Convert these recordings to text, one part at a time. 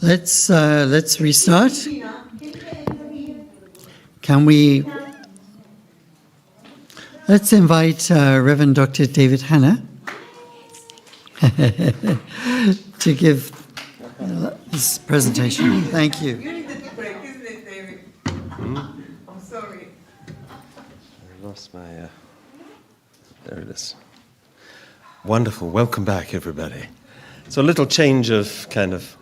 Let's restart. Let's invite Rev Dr. David Hanna to give this presentation. Thank you. You need a break, isn't it, David? I'm sorry. I lost my... there it is. Wonderful. Welcome back, everybody. So a little change of kind of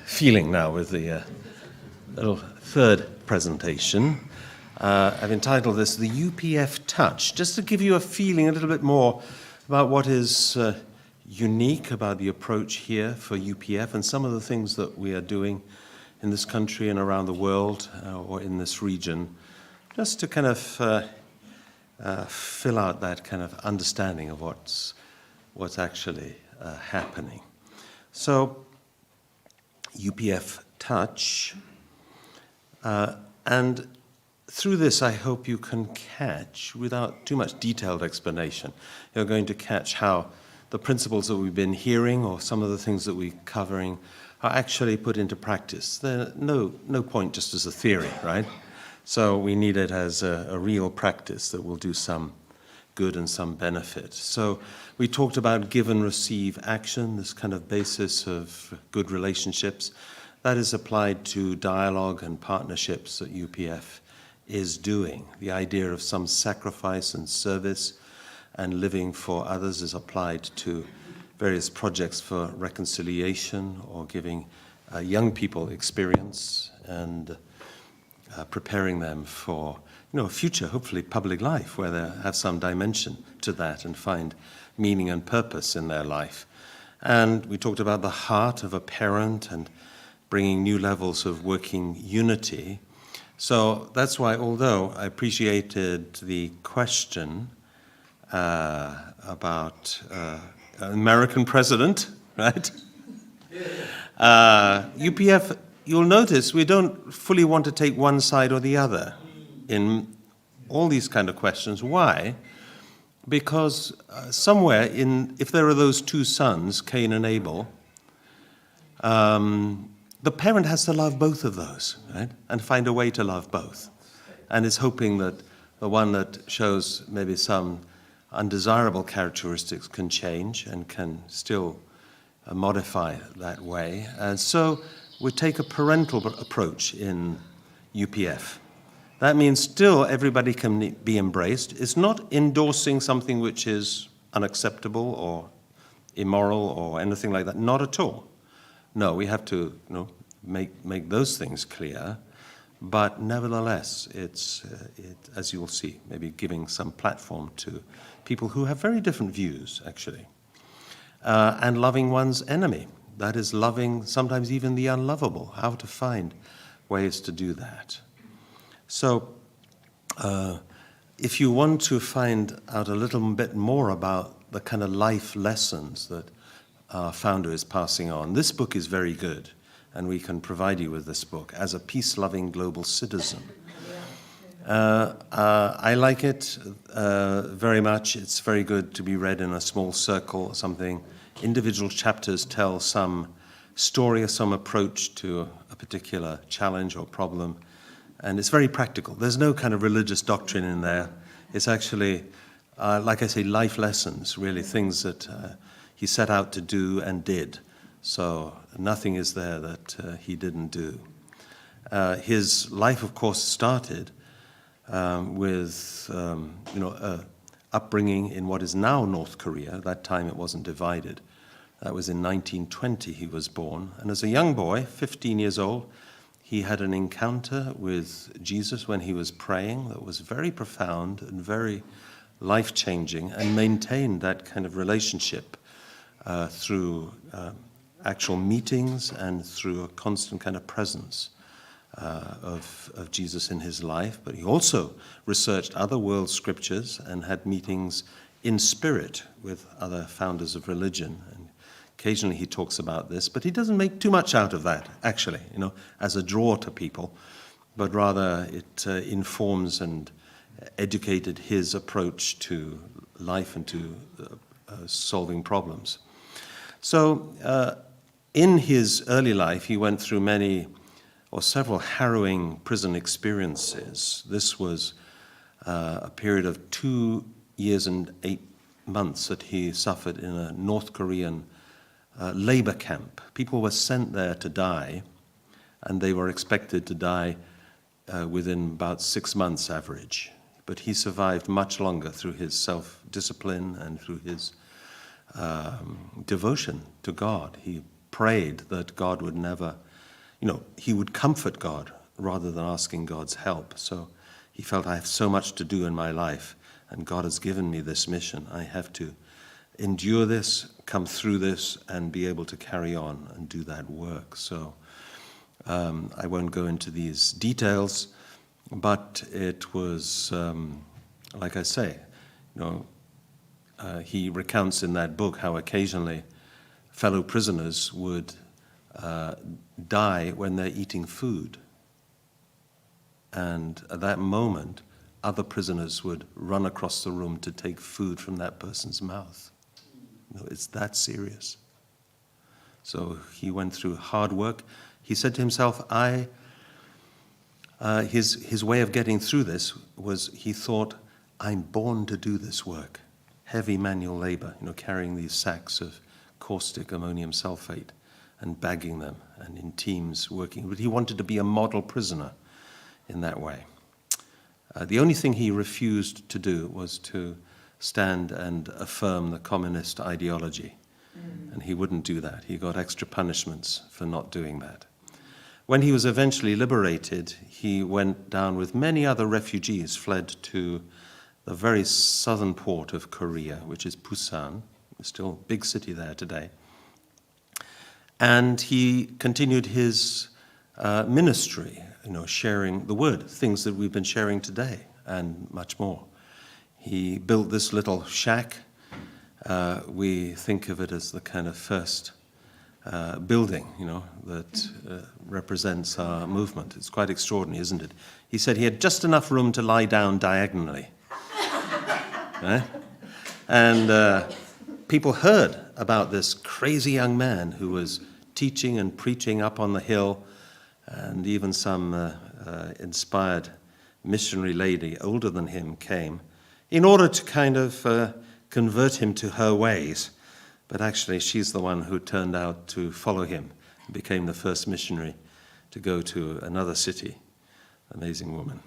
feeling now with the little third presentation. I've entitled this The UPF Touch, just to give you a feeling a little bit more about what is unique about the approach here for UPF and some of the things that we are doing in this country and around the world or in this region, just to kind of fill out that kind of understanding of what's actually happening. So, UPF Touch, and through this I hope you can catch, without too much detailed explanation, you're going to catch how the principles that we've been hearing or some of the things that we're covering are actually put into practice. They're no point just as a theory, right? So we need it as a real practice that will do some good and some benefit. So we talked about give and receive action, this kind of basis of good relationships. That is applied to dialogue and partnerships that UPF is doing. The idea of some sacrifice and service and living for others is applied to various projects for reconciliation or giving young people experience and preparing them for a future, hopefully public life, where they have some dimension to that and find meaning and purpose in their life. And we talked about the heart of a parent and bringing new levels of working unity. So that's why, although I appreciated the question about American president, right? UPF, you'll notice we don't fully want to take one side or the other in all these kind of questions. Why? Because somewhere if there are those two sons, Cain and Abel, the parent has to love both of those, right? And find a way to love both. And is hoping that the one that shows maybe some undesirable characteristics can change and can still modify that way. And so we take a parental approach in UPF. That means still everybody can be embraced. It's not endorsing something which is unacceptable or immoral or anything like that. Not at all. No, we have to make those things clear. But nevertheless, it's, as you'll see, maybe giving some platform to people who have very different views, actually. And loving one's enemy. That is loving sometimes even the unlovable, how to find ways to do that. So if you want to find out a little bit more about the kind of life lessons that our founder is passing on, this book is very good, and we can provide you with this book, As a Peace-Loving Global Citizen. I like it very much. It's very good to be read in a small circle or something. Individual chapters tell some story or some approach to a particular challenge or problem. And it's very practical. There's no kind of religious doctrine in there. It's actually, like I say, life lessons, really, things that he set out to do and did. So nothing is there that he didn't do. His life, of course, started with upbringing in what is now North Korea. At that time it wasn't divided. That was in 1920 he was born. And as a young boy, 15 years old, he had an encounter with Jesus when he was praying that was very profound and very life-changing, and maintained that kind of relationship through actual meetings and through a constant kind of presence of Jesus in his life. But he also researched other world scriptures and had meetings in spirit with other founders of religion. And occasionally he talks about this, but he doesn't make too much out of that, actually, as a draw to people, but rather it informs and educated his approach to life and to solving problems. So in his early life, he went through many or several harrowing prison experiences. This was a period of 2 years and 8 months that he suffered in a North Korean labor camp. People were sent there to die, and they were expected to die within about 6 months average. But he survived much longer through his self-discipline and through his devotion to God. He prayed that God would never, he would comfort God rather than asking God's help. So he felt, I have so much to do in my life, and God has given me this mission. I have to endure this, come through this, and be able to carry on and do that work. So I won't go into these details, but it was, like I say, he recounts in that book how occasionally fellow prisoners would die when they're eating food. And at that moment, other prisoners would run across the room to take food from that person's mouth. It's that serious. So he went through hard work. He said to himself, his way of getting through this was, he thought, I'm born to do this work. Heavy manual labor, carrying these sacks of caustic ammonium sulfate and bagging them, and in teams working. But he wanted to be a model prisoner in that way. The only thing he refused to do was to stand and affirm the communist ideology. And he wouldn't do that. He got extra punishments for not doing that. When he was eventually liberated, he went down with many other refugees, fled to the very southern port of Korea, which is Busan. It's still a big city there today. And he continued his ministry, sharing the word, things that we've been sharing today, and much more. He built this little shack. We think of it as the kind of first building, that represents our movement. It's quite extraordinary, isn't it? He said he had just enough room to lie down diagonally. Right? And people heard about this crazy young man who was teaching and preaching up on the hill, and even some inspired missionary lady older than him came in order to kind of convert him to her ways. But actually, she's the one who turned out to follow him, became the first missionary to go to another city. Amazing woman.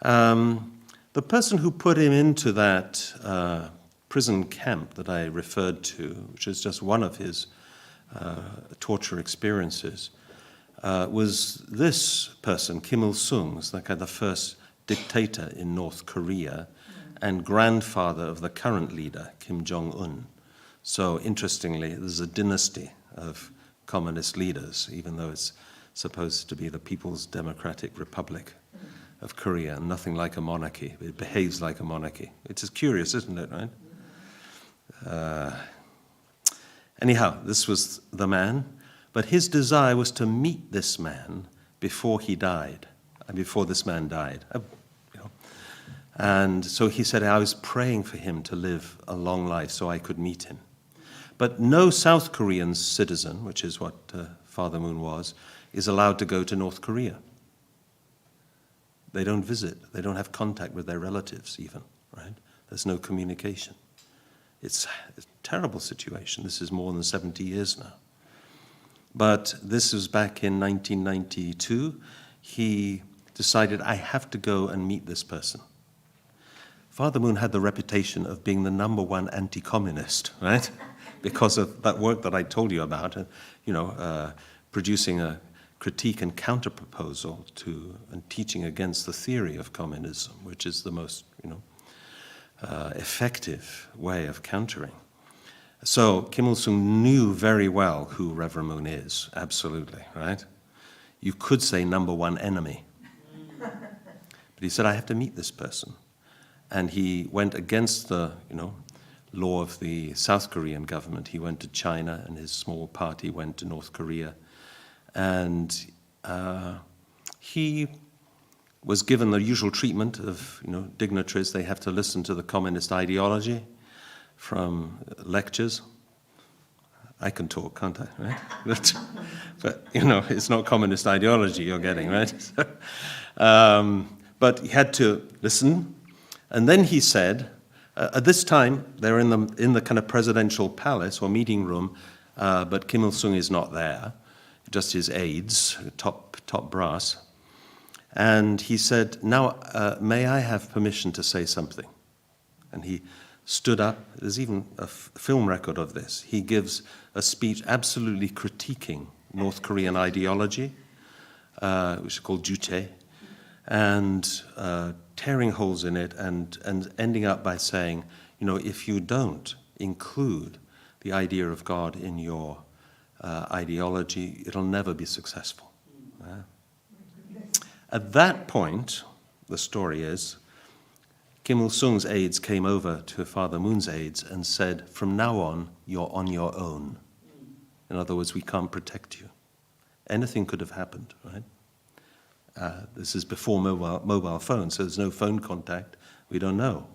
The person who put him into that prison camp that I referred to, which is just one of his torture experiences, was this person, Kim Il-sung, the first dictator in North Korea and grandfather of the current leader, Kim Jong-un. So interestingly, there's a dynasty of communist leaders, even though it's supposed to be the People's Democratic Republic of Korea, nothing like a monarchy. It behaves like a monarchy. It's curious, isn't it, right? Anyhow, this was the man, but his desire was to meet this man before he died, before this man died. And so he said, I was praying for him to live a long life so I could meet him. But no South Korean citizen, which is what Father Moon was, is allowed to go to North Korea. They don't visit. They don't have contact with their relatives even, right? There's no communication. It's a terrible situation. This is more than 70 years now. But this was back in 1992. He decided, I have to go and meet this person. Father Moon had the reputation of being the #1 anti-communist, right? Because of that work that I told you about, producing a critique and counter-proposal to and teaching against the theory of communism, which is the most, effective way of countering. So Kim Il-sung knew very well who Reverend Moon is, absolutely, right? You could say #1 enemy. But he said, I have to meet this person. And he went against the, law of the South Korean government. He went to China, and his small party went to North Korea. And he was given the usual treatment of, dignitaries. They have to listen to the communist ideology from lectures. I can talk, can't I? Right? But it's not communist ideology you're getting, right? But he had to listen. And then he said, at this time, they're in the kind of presidential palace or meeting room, but Kim Il-sung is not there, just his aides, top brass. And he said, now, may I have permission to say something? And he stood up. There's even a film record of this. He gives a speech absolutely critiquing North Korean ideology, which is called Jute, and tearing holes in it and ending up by saying, if you don't include the idea of God in your ideology, it'll never be successful. At that point, the story is, Kim Il-sung's aides came over to Father Moon's aides and said, from now on, you're on your own. In other words, we can't protect you. Anything could have happened, right? This is before mobile phones, so there's no phone contact. We don't know.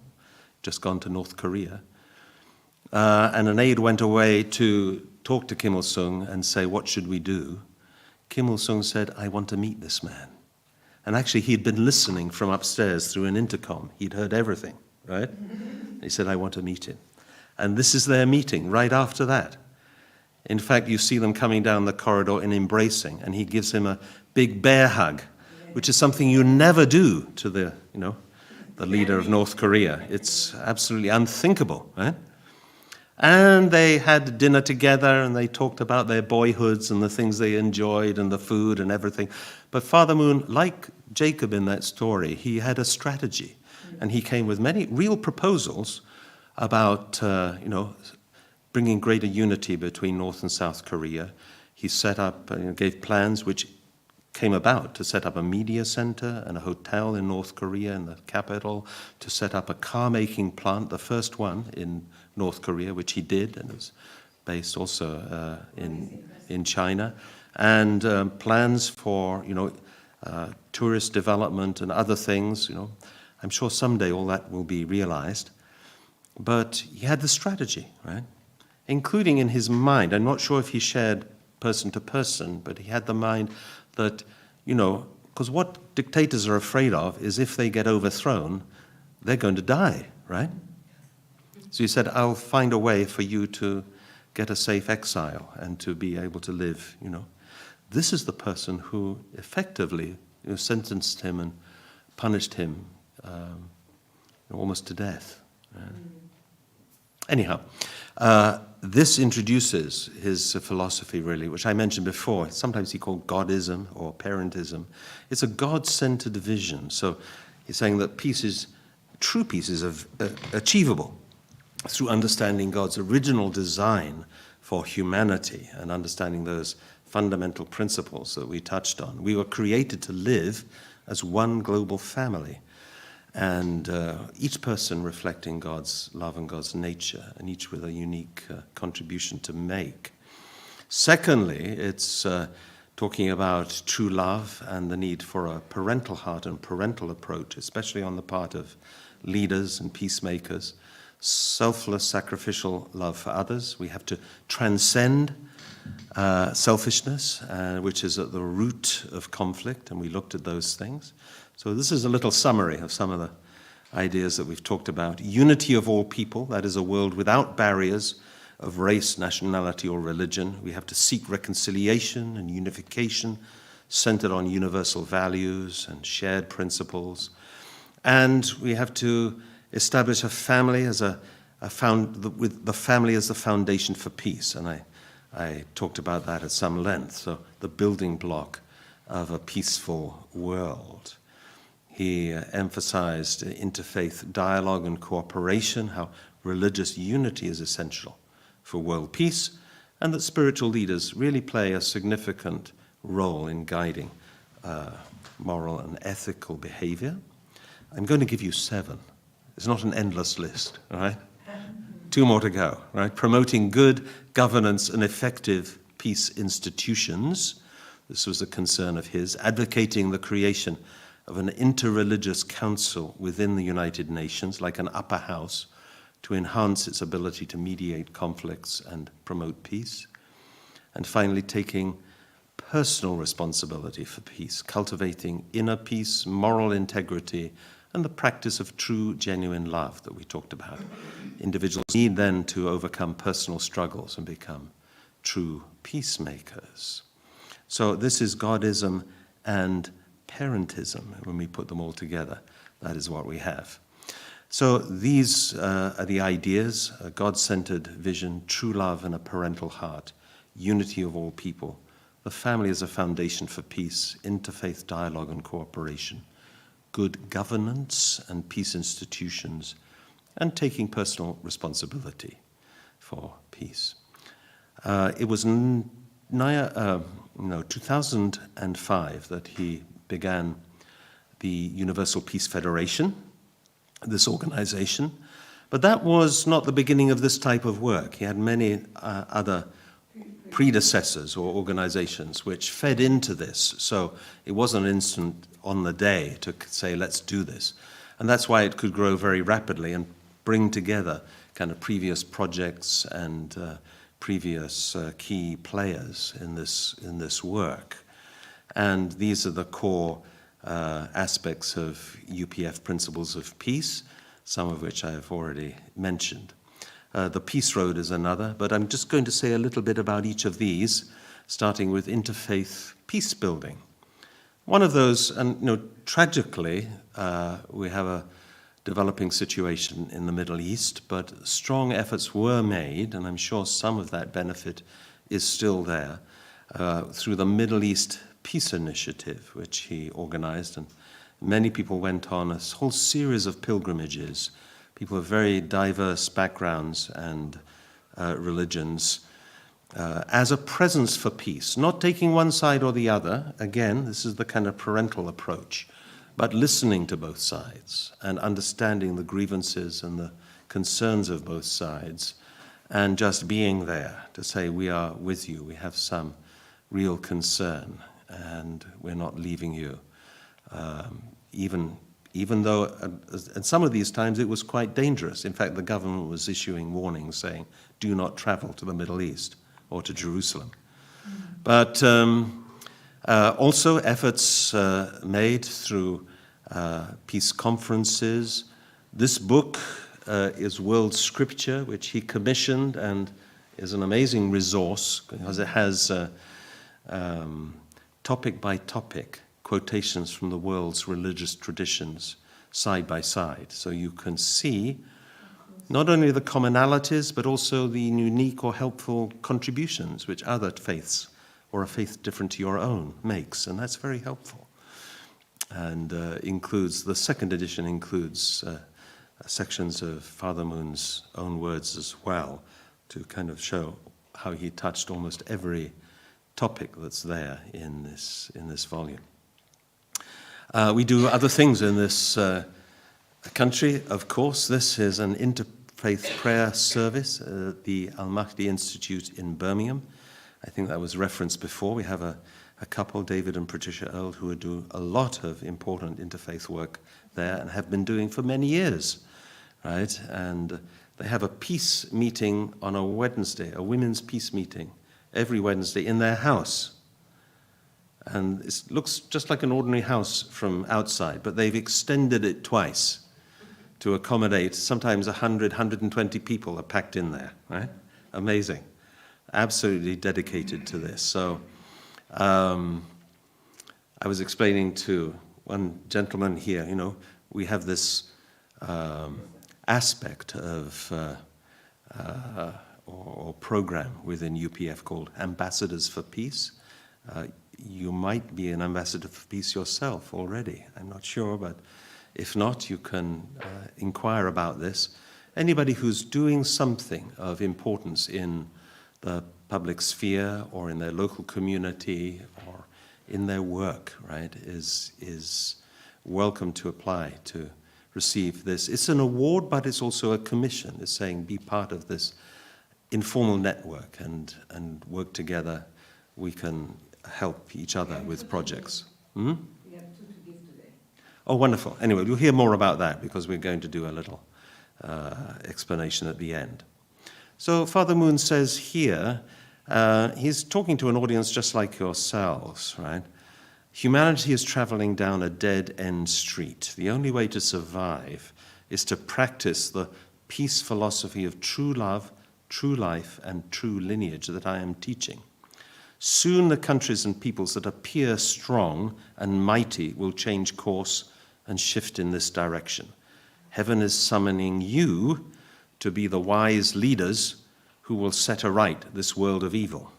Just gone to North Korea. And an aide went away to talk to Kim Il-sung and say, what should we do? Kim Il-sung said, I want to meet this man. And actually, he'd been listening from upstairs through an intercom. He'd heard everything, right? He said, I want to meet him. And this is their meeting right after that. In fact, you see them coming down the corridor and embracing, and he gives him a big bear hug, which is something you never do to the leader of North Korea. It's absolutely unthinkable, right? And they had dinner together, and they talked about their boyhoods and the things they enjoyed and the food and everything. But Father Moon, like Jacob in that story, he had a strategy, and he came with many real proposals about, bringing greater unity between North and South Korea. He set up, gave plans which came about to set up a media center and a hotel in North Korea, in the capital, to set up a car-making plant, the first one in North Korea, which he did, and it was based also in China, and plans for tourist development and other things. I'm sure someday all that will be realized. But he had the strategy, right? Including in his mind. I'm not sure if he shared person to person, but he had the mind that, because what dictators are afraid of is if they get overthrown, they're going to die, right? So he said, I'll find a way for you to get a safe exile and to be able to live, This is the person who effectively sentenced him and punished him almost to death. Right? Anyhow, this introduces his philosophy, really, which I mentioned before. Sometimes he called Godism or parentism. It's a God-centered vision. So he's saying that true peace is achievable through understanding God's original design for humanity and understanding those fundamental principles that we touched on. We were created to live as one global family, and each person reflecting God's love and God's nature, and each with a unique contribution to make. Secondly, it's talking about true love and the need for a parental heart and parental approach, especially on the part of leaders and peacemakers. Selfless, sacrificial love for others. We have to transcend selfishness, which is at the root of conflict, and we looked at those things. So this is a little summary of some of the ideas that we've talked about. Unity of all people, that is a world without barriers of race, nationality, or religion. We have to seek reconciliation and unification centered on universal values and shared principles. And we have to establish a family with the family as the foundation for peace. And I talked about that at some length. So the building block of a peaceful world. He emphasized interfaith dialogue and cooperation, how religious unity is essential for world peace, and that spiritual leaders really play a significant role in guiding moral and ethical behavior. I'm going to give you 7. It's not an endless list, all right? 2 more to go, right? Promoting good governance and effective peace institutions. This was a concern of his. Advocating the creation of an interreligious council within the United Nations, like an upper house, to enhance its ability to mediate conflicts and promote peace. And finally, taking personal responsibility for peace, cultivating inner peace, moral integrity, and the practice of true, genuine love that we talked about. Individuals need then to overcome personal struggles and become true peacemakers. So this is Godism and parentism. When we put them all together, that is what we have. So these are the ideas: a God-centered vision, true love and a parental heart, unity of all people, the family as a foundation for peace, interfaith dialogue and cooperation, good governance and peace institutions, and taking personal responsibility for peace. It was 2005 that he began the Universal Peace Federation, this organization. But that was not the beginning of this type of work. He had many other predecessors or organizations which fed into this. So it wasn't an instant on the day to say, let's do this. And that's why it could grow very rapidly and bring together kind of previous projects and previous key players in this work. And these are the core aspects of UPF principles of peace, some of which I have already mentioned. The Peace Road is another, but I'm just going to say a little bit about each of these, starting with interfaith peace building. One of those, and tragically, we have a developing situation in the Middle East, but strong efforts were made, and I'm sure some of that benefit is still there, through the Middle East Peace Initiative, which he organized, and many people went on a whole series of pilgrimages, people of very diverse backgrounds and religions, as a presence for peace, not taking one side or the other. Again, this is the kind of parental approach, but listening to both sides and understanding the grievances and the concerns of both sides, and just being there to say, we are with you, we have some real concern, and we're not leaving you. Even though at some of these times it was quite dangerous. In fact, the government was issuing warnings saying, do not travel to the Middle East or to Jerusalem. But also efforts made through peace conferences. This book is World Scripture, which he commissioned and is an amazing resource because it has topic by topic quotations from the world's religious traditions side by side. So you can see not only the commonalities, but also the unique or helpful contributions which other faiths or a faith different to your own makes, and that's very helpful. And includes, the second edition includes sections of Father Moon's own words as well, to kind of show how he touched almost every topic that's there in this volume. We do other things in this country, of course. This is an interfaith prayer service at the Al-Mahdi Institute in Birmingham. I think that was referenced before. We have a couple, David and Patricia Earle, who do a lot of important interfaith work there and have been doing for many years, right? And they have a peace meeting on a Wednesday, a women's peace meeting, every Wednesday in their house. And it looks just like an ordinary house from outside, but they've extended it twice to accommodate sometimes 100, 120 people are packed in there, right? Amazing. Absolutely dedicated to this. So I was explaining to one gentleman here, we have this aspect of or program within UPF called Ambassadors for Peace. You might be an ambassador for peace yourself already. I'm not sure, but if not, you can inquire about this. Anybody who's doing something of importance in the public sphere or in their local community or in their work, right, is welcome to apply to receive this. It's an award, but it's also a commission. It's saying be part of this informal network and work together. We can help each other with projects. We have 2 to give today. Oh, wonderful. Anyway, we'll hear more about that because we're going to do a little explanation at the end. So Father Moon says here, He's talking to an audience just like yourselves, right? Humanity is traveling down a dead-end street. The only way to survive is to practice the peace philosophy of true love, true life, and true lineage that I am teaching. Soon the countries and peoples that appear strong and mighty will change course and shift in this direction. Heaven is summoning you to be the wise leaders who will set aright this world of evil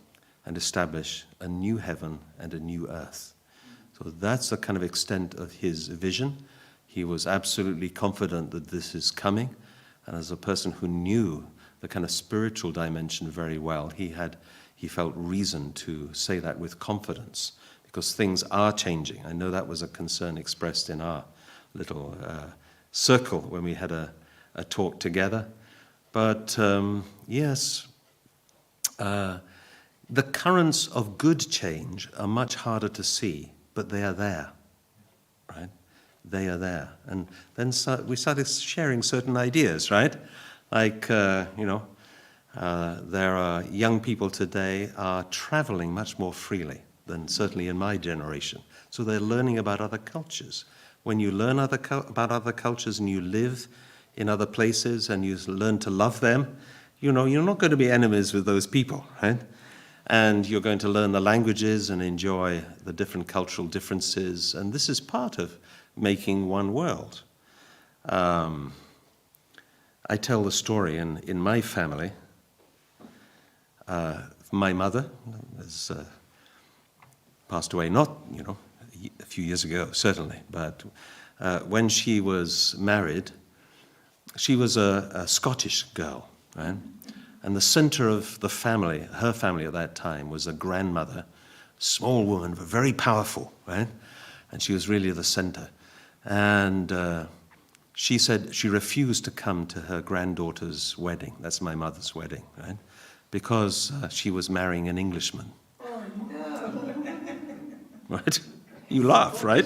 and establish a new heaven and a new earth. So that's the kind of extent of his vision. He was absolutely confident that this is coming, and as a person who knew the kind of spiritual dimension very well, he felt reason to say that with confidence, because things are changing. I know that was a concern expressed in our little circle when we had a talk together. But yes, the currents of good change are much harder to see, but they are there, right? They are there. And then we started sharing certain ideas, right? Like, there are young people today are traveling much more freely than certainly in my generation. So they're learning about other cultures. When you learn about other cultures and you live in other places and you learn to love them, you're not going to be enemies with those people, right? And you're going to learn the languages and enjoy the different cultural differences. And this is part of making one world. I tell the story in my family. My mother has passed away, not, a few years ago, certainly, but when she was married, she was a Scottish girl, right? And the center of the family, her family at that time, was a grandmother, small woman, but very powerful, right? And she was really the center. And she said she refused to come to her granddaughter's wedding. That's my mother's wedding, right? Because she was marrying an Englishman. Oh, no. Right? You laugh, right?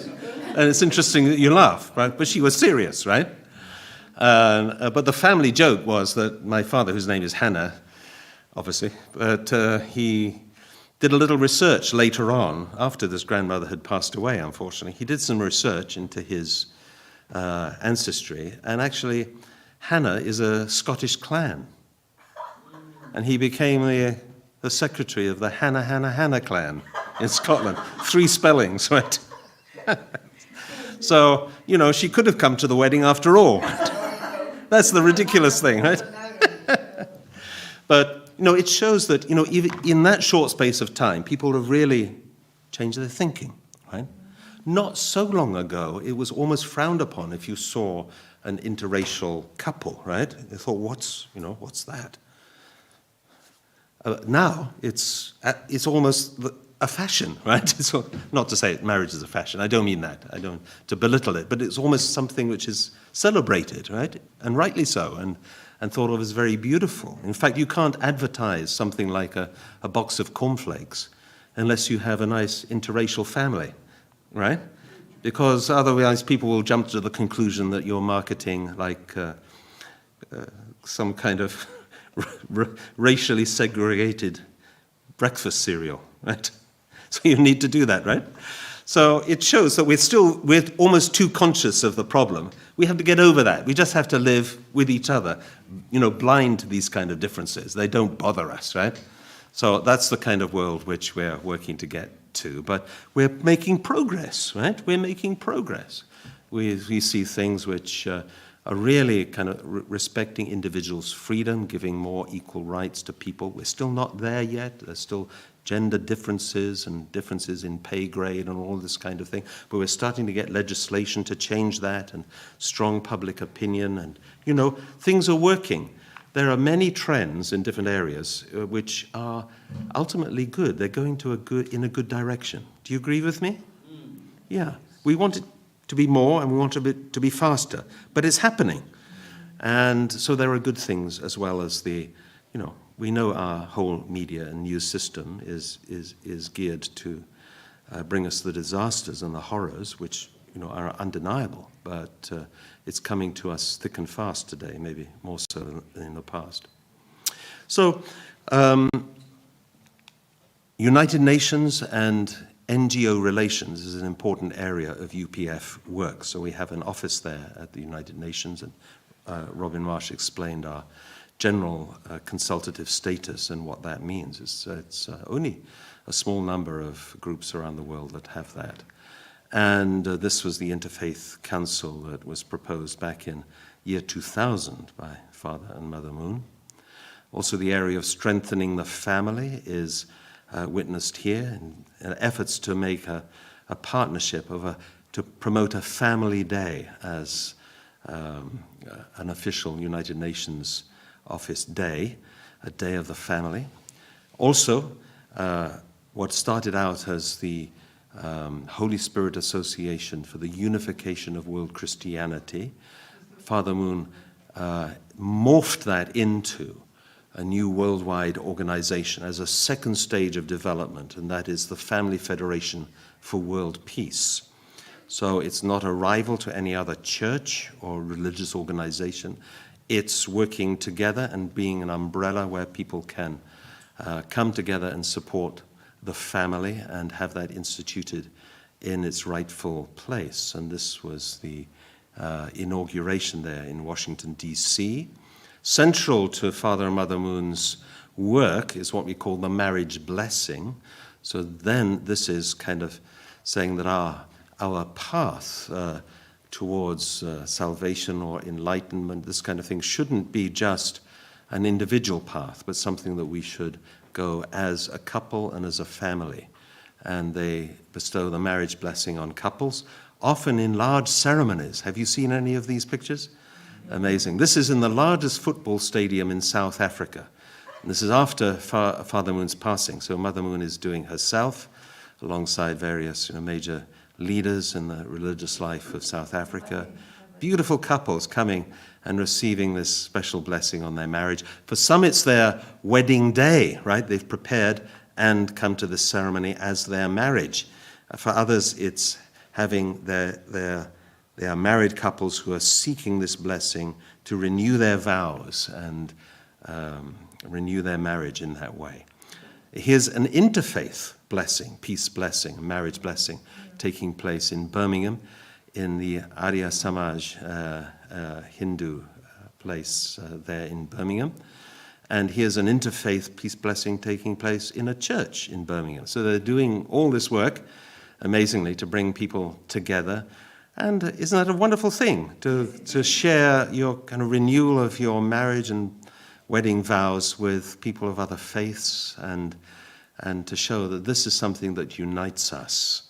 And it's interesting that you laugh, right? But she was serious, right? But the family joke was that my father, whose name is Hanna, obviously, but he did a little research later on, after this grandmother had passed away, unfortunately. He did some research into his ancestry, and actually, Hanna is a Scottish clan. And he became the secretary of the Hanna clan in Scotland. 3 spellings, right? So, she could have come to the wedding after all. That's the ridiculous thing, right? But, it shows that, even in that short space of time, people have really changed their thinking, right? Not so long ago, it was almost frowned upon if you saw an interracial couple, right? They thought, what's that? Now, it's almost a fashion, right? So, not to say marriage is a fashion. I don't mean that. I don't to belittle it, but it's almost something which is celebrated, right? And rightly so, and thought of as very beautiful. In fact, you can't advertise something like a box of cornflakes unless you have a nice interracial family, right? Because otherwise people will jump to the conclusion that you're marketing like some kind of racially segregated breakfast cereal, right? So you need to do that, right? So it shows that we're almost too conscious of the problem. We have to get over that. We just have to live with each other, blind to these kind of differences. They don't bother us, right? So that's the kind of world which we're working to get to. But we're making progress, right? We're making progress. We see things which are really kind of respecting individuals' freedom, giving more equal rights to people. We're still not there yet. There's still gender differences and differences in pay grade and all this kind of thing. But we're starting to get legislation to change that and strong public opinion. And, things are working. There are many trends in different areas which are ultimately good. They're going in a good direction. Do you agree with me? Yeah. We want it to be more and we want it to be faster. But it's happening. And so there are good things as well as we know our whole media and news system is geared to bring us the disasters and the horrors, which are undeniable. But it's coming to us thick and fast today, maybe more so than in the past. So United Nations and NGO relations is an important area of UPF work. So we have an office there at the United Nations, and Robin Marsh explained our general consultative status and what that means. It's only a small number of groups around the world that have that. And this was the Interfaith Council that was proposed back in year 2000 by Father and Mother Moon. Also, the area of strengthening the family is witnessed here in efforts to make a partnership to promote a family day as an official United Nations office day, a day of the family. Also, what started out as the Holy Spirit Association for the Unification of World Christianity, Father Moon morphed that into a new worldwide organization as a second stage of development, and that is the Family Federation for World Peace. So it's not a rival to any other church or religious organization. It's working together and being an umbrella where people can come together and support the family and have that instituted in its rightful place. And this was the inauguration there in Washington, D.C. Central to Father and Mother Moon's work is what we call the marriage blessing. So then this is kind of saying that our path towards salvation or enlightenment, this kind of thing, shouldn't be just an individual path, but something that we should go as a couple and as a family. And they bestow the marriage blessing on couples, often in large ceremonies. Have you seen any of these pictures? Amazing. This is in the largest football stadium in South Africa. And this is after Father Moon's passing. So Mother Moon is doing herself alongside various major leaders in the religious life of South Africa. Beautiful couples coming and receiving this special blessing on their marriage. For some, it's their wedding day, right? They've prepared and come to this ceremony as their marriage. For others, it's having their married couples who are seeking this blessing to renew their vows and renew their marriage in that way. Here's an interfaith blessing, peace blessing, marriage blessing, taking place in Birmingham in the Arya Samaj Hindu place there in Birmingham. And here's an interfaith peace blessing taking place in a church in Birmingham. So they're doing all this work, amazingly, to bring people together. And isn't that a wonderful thing, to share your kind of renewal of your marriage and wedding vows with people of other faiths, and to show that this is something that unites us.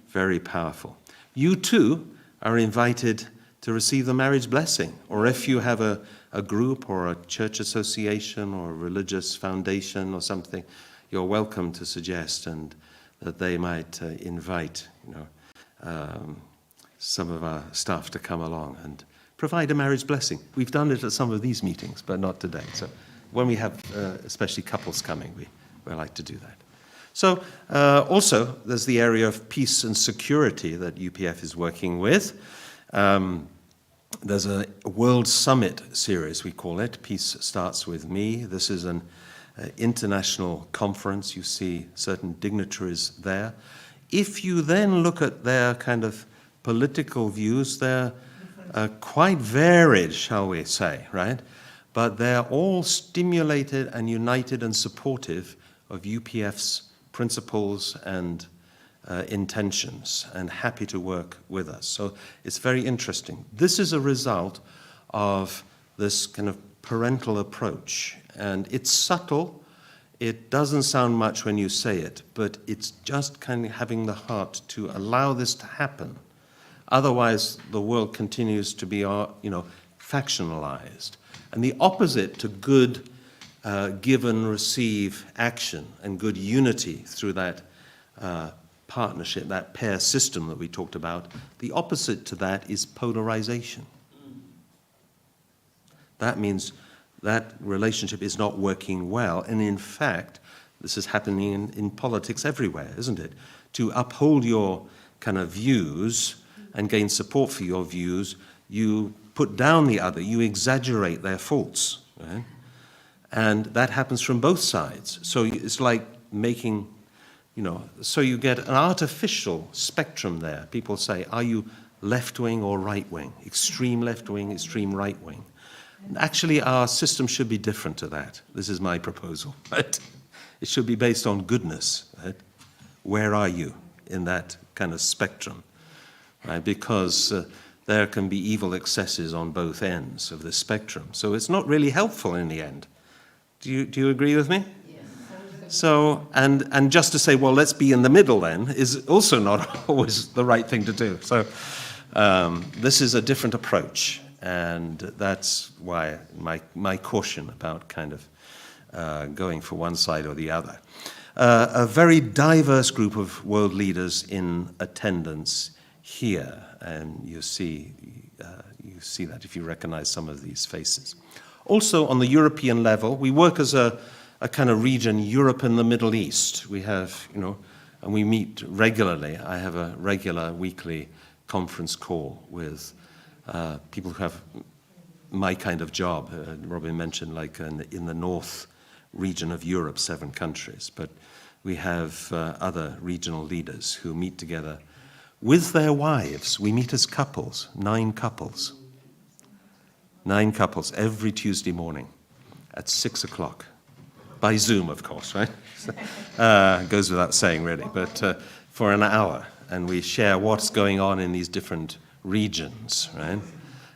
Very powerful. You too are invited to receive the marriage blessing, or if you have a group or a church association or a religious foundation or something, you're welcome to suggest and that they might invite some of our staff to come along and provide a marriage blessing. We've done it at some of these meetings, but not today. So when we have especially couples coming, we like to do that. So also, there's the area of peace and security that UPF is working with. There's a World Summit series, we call it. Peace Starts With Me. This is an international conference. You see certain dignitaries there. If you then look at their kind of political views, they're quite varied, shall we say, right? But they're all stimulated and united and supportive of UPF's principles and intentions, and happy to work with us. So it's very interesting. This is a result of this kind of parental approach, and it's subtle. It doesn't sound much when you say it, but it's just kind of having the heart to allow this to happen. Otherwise, the world continues to be, factionalized. And the opposite to good give and receive action and good unity through that partnership, that pair system that we talked about, the opposite to that is polarization. That means that relationship is not working well. And in fact, this is happening in politics everywhere, isn't it? To uphold your kind of views and gain support for your views, you put down the other, you exaggerate their faults, right? And that happens from both sides. So it's like making so you get an artificial spectrum there. People say, are you left-wing or right-wing? Extreme left-wing, extreme right-wing. Actually, our system should be different to that. This is my proposal, right? It should be based on goodness, right? Where are you in that kind of spectrum, right? Because there can be evil excesses on both ends of the spectrum. So it's not really helpful in the end. Do you agree with me? So, and just to say, well, let's be in the middle then, is also not always the right thing to do. So this is a different approach, and that's why my caution about kind of going for one side or the other. A very diverse group of world leaders in attendance here, and you see that if you recognize some of these faces. Also, on the European level, we work as a kind of region, Europe and the Middle East. We have, and we meet regularly. I have a regular weekly conference call with people who have my kind of job. Robin mentioned like in the north region of Europe, 7 countries. But we have other regional leaders who meet together with their wives. We meet as couples, 9 couples. 9 couples every Tuesday morning at 6 o'clock. By Zoom, of course, right? Goes without saying, really, but for an hour. And we share what's going on in these different regions, right?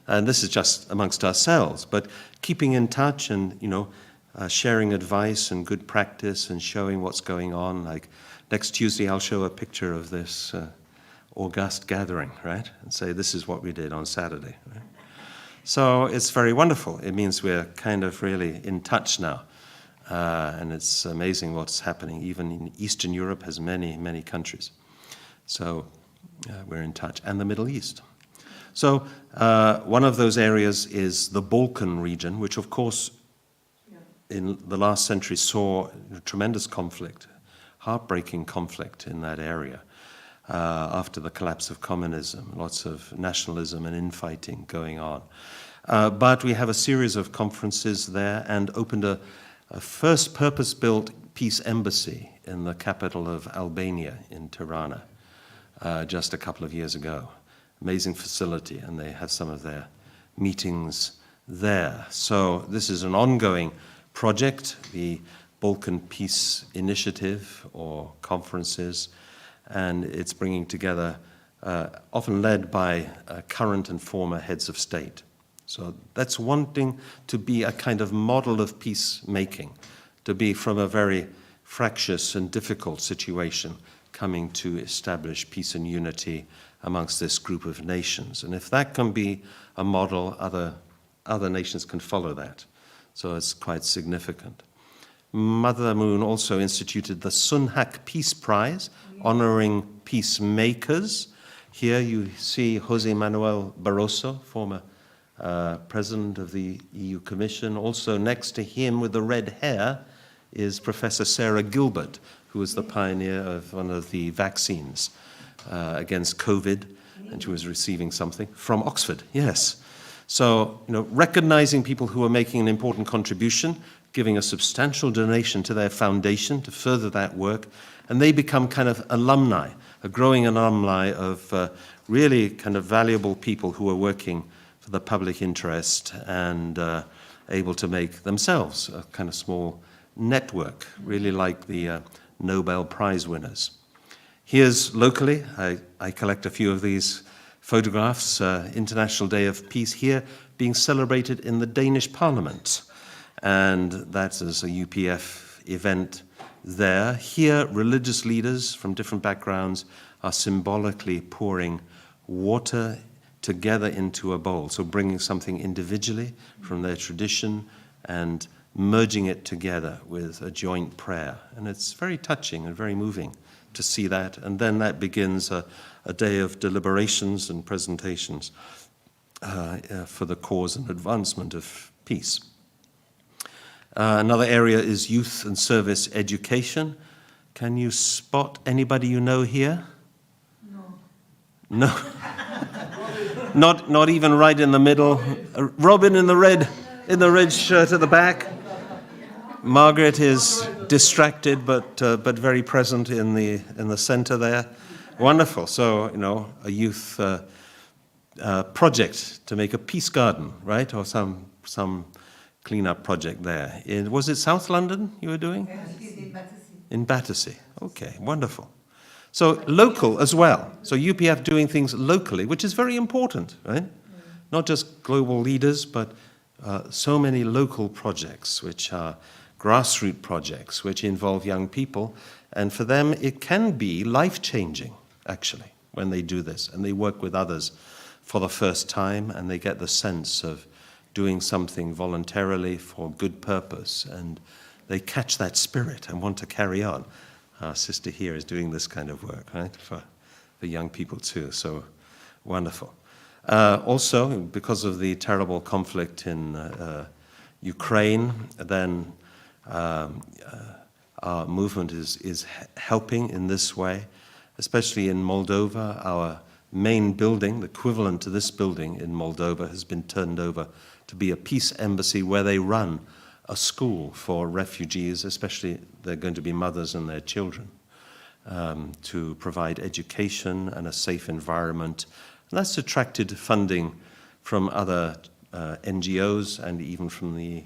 And this is just amongst ourselves, but keeping in touch and, sharing advice and good practice and showing what's going on. Like next Tuesday, I'll show a picture of this august gathering, right? And say, this is what we did on Saturday, right? So it's very wonderful. It means we're kind of really in touch now. And it's amazing what's happening. Even in Eastern Europe has many, many countries. So we're in touch. And the Middle East. So one of those areas is the Balkan region, which of course in the last century saw tremendous conflict, heartbreaking conflict in that area. After the collapse of communism, lots of nationalism and infighting going on. But we have a series of conferences there and opened a first purpose-built peace embassy in the capital of Albania, in Tirana, just a couple of years ago. Amazing facility, and they have some of their meetings there. So this is an ongoing project, the Balkan Peace Initiative, or conferences, and it's bringing together, often led by current and former heads of state. So that's wanting to be a kind of model of peacemaking, to be from a very fractious and difficult situation coming to establish peace and unity amongst this group of nations. And if that can be a model, other nations can follow that. So it's quite significant. Mother Moon also instituted the Sunhak Peace Prize, honoring peacemakers. Here you see Jose Manuel Barroso, former President of the EU Commission. Also next to him with the red hair is Professor Sarah Gilbert, who was the pioneer of one of the vaccines against COVID, and she was receiving something from Oxford, yes. So, recognizing people who are making an important contribution, giving a substantial donation to their foundation to further that work, and they become kind of alumni, a growing alumni of really kind of valuable people who are working for the public interest and able to make themselves a kind of small network, really like the Nobel Prize winners. Here's locally, I collect a few of these photographs, International Day of Peace here being celebrated in the Danish Parliament. And that is a UPF event there. Here, religious leaders from different backgrounds are symbolically pouring water together into a bowl. So bringing something individually from their tradition and merging it together with a joint prayer. And it's very touching and very moving to see that. And then that begins a day of deliberations and presentations for the cause and advancement of peace. Another area is youth and service education. Can you spot anybody you know here? No. Not even right in the middle. Robin in the red shirt at the back. Margaret is distracted, but very present in the center there. Wonderful. So, a youth project to make a peace garden, right? Or some clean-up project there. Was it South London you were doing? In Battersea. Okay, wonderful. So local as well. So UPF doing things locally, which is very important, right? Not just global leaders, but so many local projects, which are grassroots projects, which involve young people. And for them, it can be life-changing, actually, when they do this. And they work with others for the first time, and they get the sense of doing something voluntarily for good purpose. And they catch that spirit and want to carry on. Our sister here is doing this kind of work, right, for young people too. So wonderful. Also, because of the terrible conflict in Ukraine, then our movement is helping in this way, especially in Moldova. Our main building, the equivalent to this building in Moldova, has been turned over to be a peace embassy where they run a school for refugees, especially they're going to be mothers and their children, to provide education and a safe environment. And that's attracted funding from other NGOs and even from the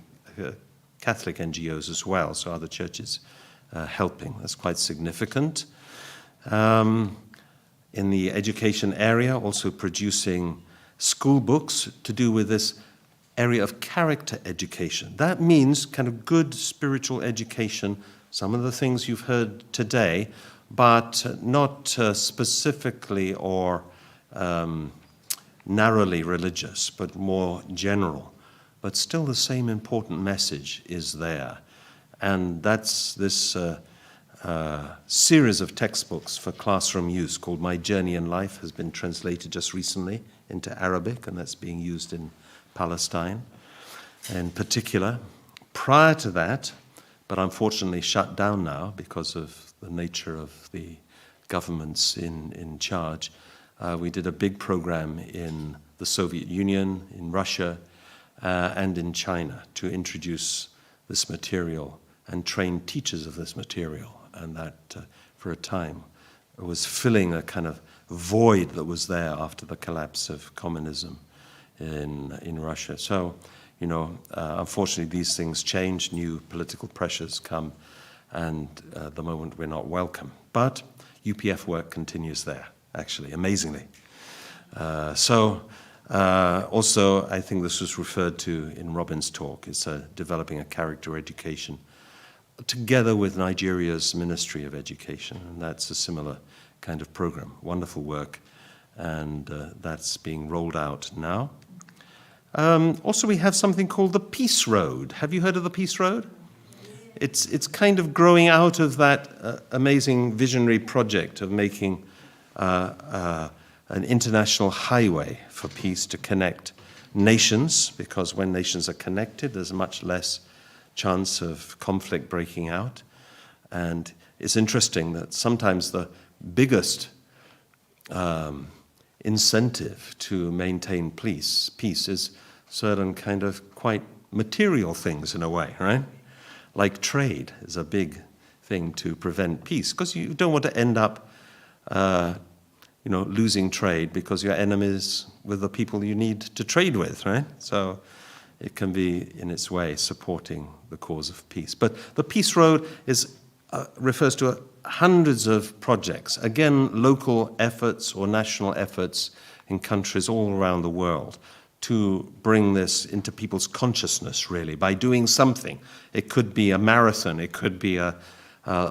Catholic NGOs as well, so other churches helping. That's quite significant. In the education area, also producing school books to do with this area of character education. That means kind of good spiritual education, some of the things you've heard today, but not specifically or narrowly religious, but more general. But still the same important message is there. And that's this series of textbooks for classroom use called My Journey in Life has been translated just recently into Arabic, and that's being used in Palestine in particular. Prior to that, but unfortunately shut down now because of the nature of the governments in charge, we did a big program in the Soviet Union, in Russia, and in China to introduce this material and train teachers of this material. And that, for a time, was filling a kind of void that was there after the collapse of communism in Russia. So, unfortunately, these things change, new political pressures come, and at the moment we're not welcome. But UPF work continues there, actually, amazingly. Also, I think this was referred to in Robin's talk, it's developing a character education together with Nigeria's Ministry of Education, and that's a similar kind of program. Wonderful work, and that's being rolled out now. Also, we have something called the Peace Road. Have you heard of the Peace Road? It's kind of growing out of that amazing visionary project of making an international highway for peace to connect nations, because when nations are connected, there's much less chance of conflict breaking out. And it's interesting that sometimes the biggest incentive to maintain peace is certain kind of quite material things in a way, right? Like trade is a big thing to prevent peace, because you don't want to end up losing trade because you're enemies with the people you need to trade with, right? So it can be, in its way, supporting the cause of peace. But the Peace Road refers to hundreds of projects, again, local efforts or national efforts in countries all around the world to bring this into people's consciousness, really, by doing something. It could be a marathon, it could be a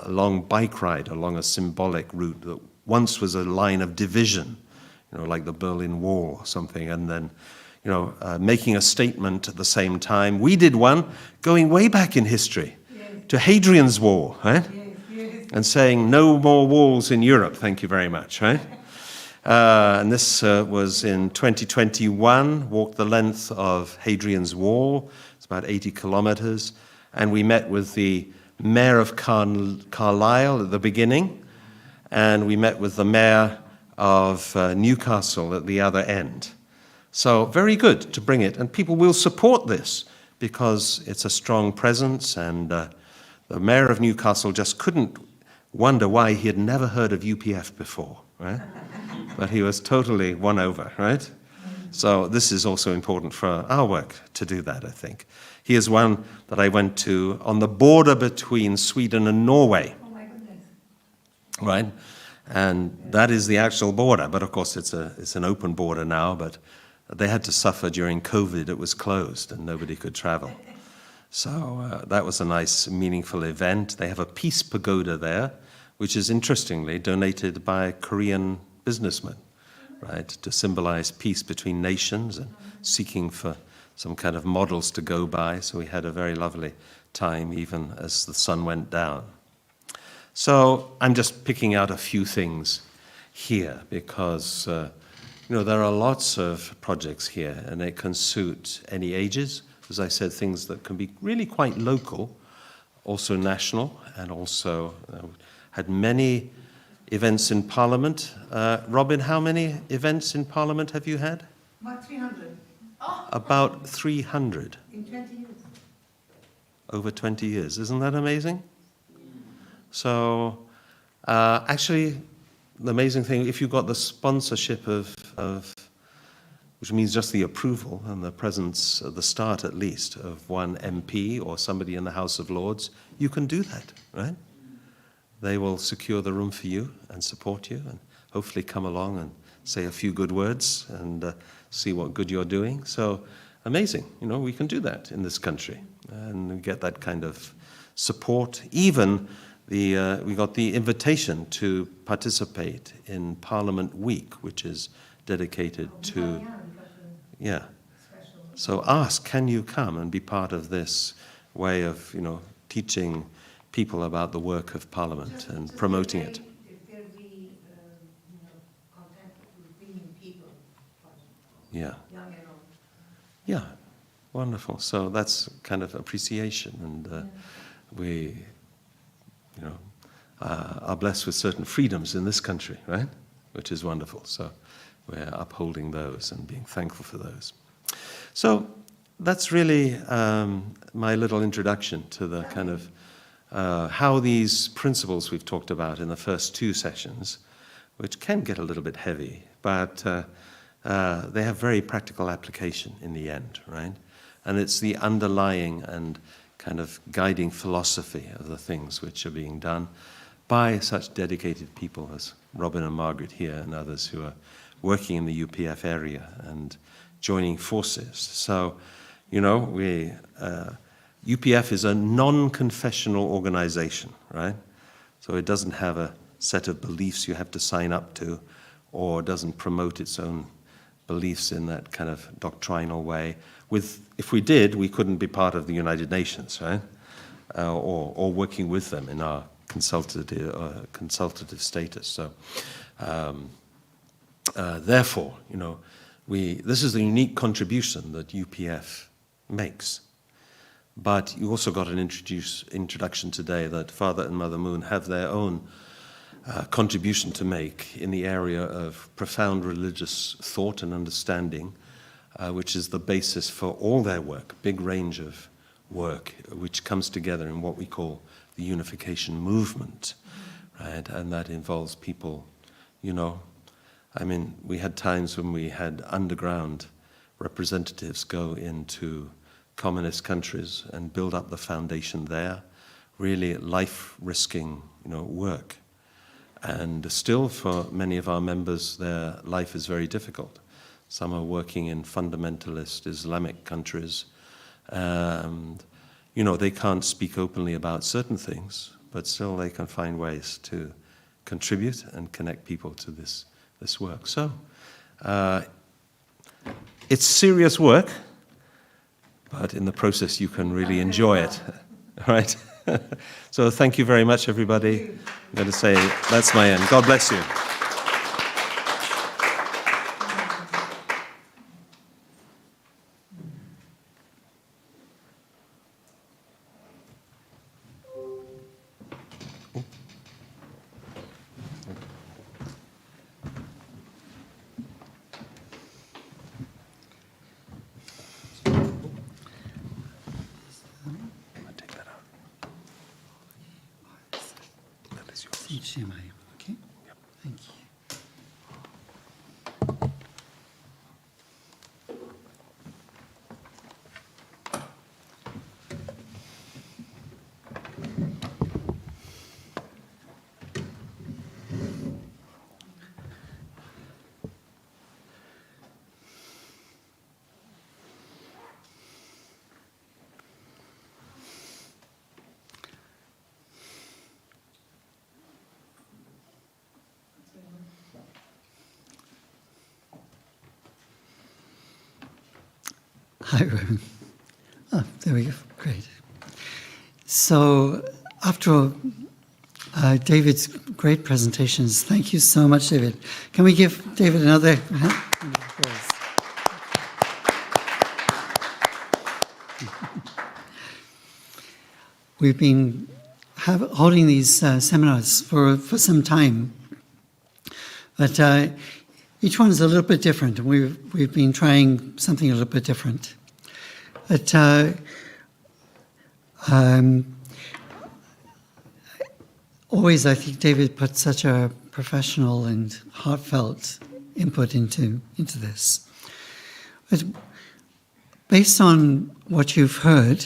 long bike ride along a symbolic route that once was a line of division, like the Berlin Wall or something, and then making a statement at the same time. We did one going way back in history, to Hadrian's Wall, right? And saying, no more walls in Europe, thank you very much, right? And this was in 2021, walked the length of Hadrian's Wall. It's about 80 kilometers. And we met with the mayor of Carlisle at the beginning, and we met with the mayor of Newcastle at the other end. So very good to bring it, and people will support this because it's a strong presence, and the mayor of Newcastle just couldn't wonder why he had never heard of UPF before, right? But he was totally won over, right? So this is also important for our work to do that, I think. Here's one that I went to on the border between Sweden and Norway. Oh my goodness. Right? And that is the actual border. But of course, it's an open border now, but they had to suffer during COVID. It was closed and nobody could travel. So that was a nice, meaningful event. They have a peace pagoda there, which is interestingly donated by a Korean businessman, right, to symbolize peace between nations and seeking for some kind of models to go by. So we had a very lovely time, even as the sun went down. So I'm just picking out a few things here because, there are lots of projects here and it can suit any ages. As I said, things that can be really quite local, also national, and also had many events in Parliament. Robin, how many events in Parliament have you had? About 300. About 300. In 20 years. Over 20 years. Isn't that amazing? So, actually, the amazing thing, if you got the sponsorship of which means just the approval and the presence at the start at least of one MP or somebody in the House of Lords, you can do that, right? They will secure the room for you and support you and hopefully come along and say a few good words and see what good you're doing. So amazing, we can do that in this country and get that kind of support. Even we got the invitation to participate in Parliament Week, which is dedicated to, yeah. So ask, can you come and be part of this way of, teaching people about the work of Parliament and promoting it? If they'll be, content with bringing people, Yeah. young and old. Yeah, wonderful. So that's kind of appreciation, and we, are blessed with certain freedoms in this country, right? Which is wonderful. So we're upholding those and being thankful for those. So that's really my little introduction to the kind of how these principles we've talked about in the first two sessions, which can get a little bit heavy, but they have very practical application in the end, right? And it's the underlying and kind of guiding philosophy of the things which are being done by such dedicated people as Robin and Margaret here and others who are working in the UPF area and joining forces. So, UPF is a non-confessional organization, right? So it doesn't have a set of beliefs you have to sign up to, or doesn't promote its own beliefs in that kind of doctrinal way. If we did, we couldn't be part of the United Nations, right? Or working with them in our consultative status. So, therefore, this is the unique contribution that UPF makes. But you also got an introduction today that Father and Mother Moon have their own contribution to make in the area of profound religious thought and understanding, which is the basis for all their work, big range of work, which comes together in what we call the unification movement, right? And that involves people, we had times when we had underground representatives go into communist countries and build up the foundation there, really life-risking, work. And still for many of our members, their life is very difficult. Some are working in fundamentalist Islamic countries. And, they can't speak openly about certain things, but still they can find ways to contribute and connect people to this work. So it's serious work, but in the process you can really enjoy it, right? So thank you very much, everybody. I'm going to say that's my end. God bless you. HDMI. Okay. Thank you. Hi, Reverend. Oh, there we go. Great. So, after all, David's great presentations. Thank you so much, David. Can we give David another hand? We've been holding these seminars for some time, but each one is a little bit different, and we've been trying something a little bit different. But always, I think David put such a professional and heartfelt input into this. But based on what you've heard,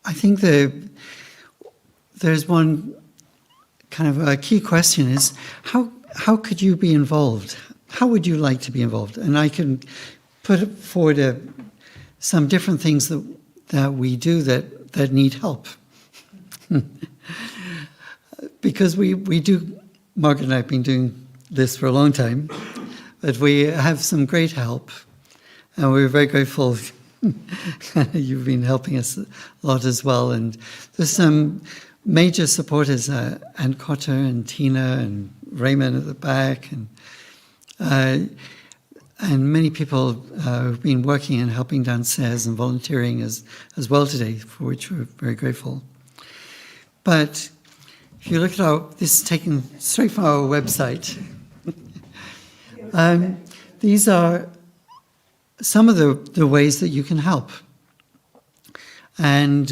I think there's one kind of a key question is, how could you be involved? How would you like to be involved? And I can put forward some different things that we do that need help. Because we do, Margaret and I have been doing this for a long time, but we have some great help, and we're very grateful. You've been helping us a lot as well, and there's some major supporters, Ann Cotter and Tina and Raymond at the back, and many people who've been working and helping downstairs and volunteering as well today, for which we're very grateful. But if you look at this is taken straight from our website. These are some of the ways that you can help. And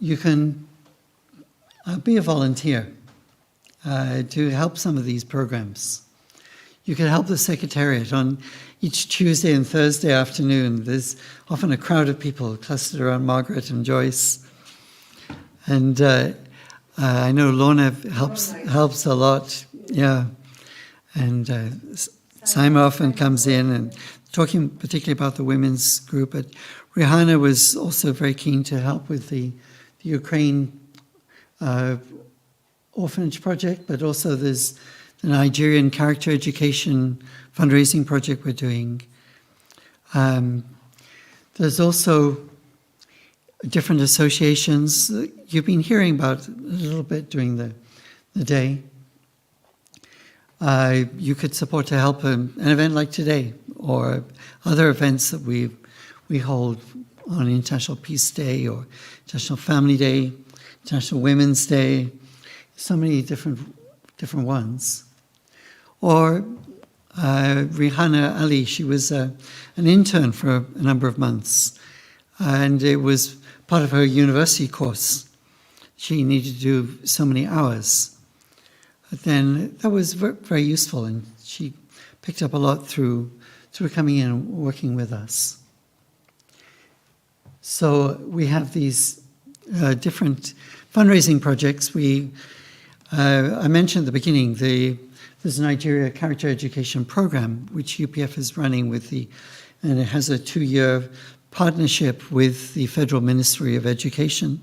you can be a volunteer to help some of these programs. You can help the Secretariat. On each Tuesday and Thursday afternoon, there's often a crowd of people clustered around Margaret and Joyce. And I know Lorna helps a lot, yeah. And Simon often comes in and talking particularly about the women's group. But Hanna was also very keen to help with the Ukraine orphanage project, but also there's the Nigerian character education fundraising project we're doing. There's also different associations you've been hearing about a little bit during the day. You could support to help an event like today, or other events that we hold on International Peace Day, or International Family Day, International Women's Day, so many different ones. Or Rihanna Ali, she was an intern for a number of months, and it was part of her university course. She needed to do so many hours. But then that was very useful, and she picked up a lot through coming in and working with us. So we have these different fundraising projects. I mentioned at the beginning, there's a Nigeria Character Education Program, which UPF is running and it has a 2-year partnership with the Federal Ministry of Education.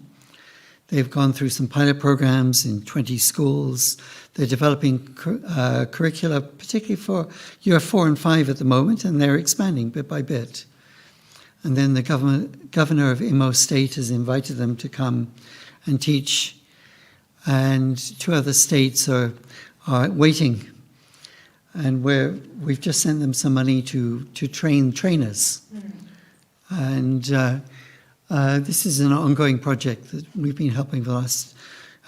They've gone through some pilot programs in 20 schools. They're developing curricula, particularly for year 4 and 5 at the moment, and they're expanding bit by bit. And then the governor of Imo State has invited them to come and teach, and 2 other states are waiting. And we've just sent them some money to train trainers. And this is an ongoing project that we've been helping for the last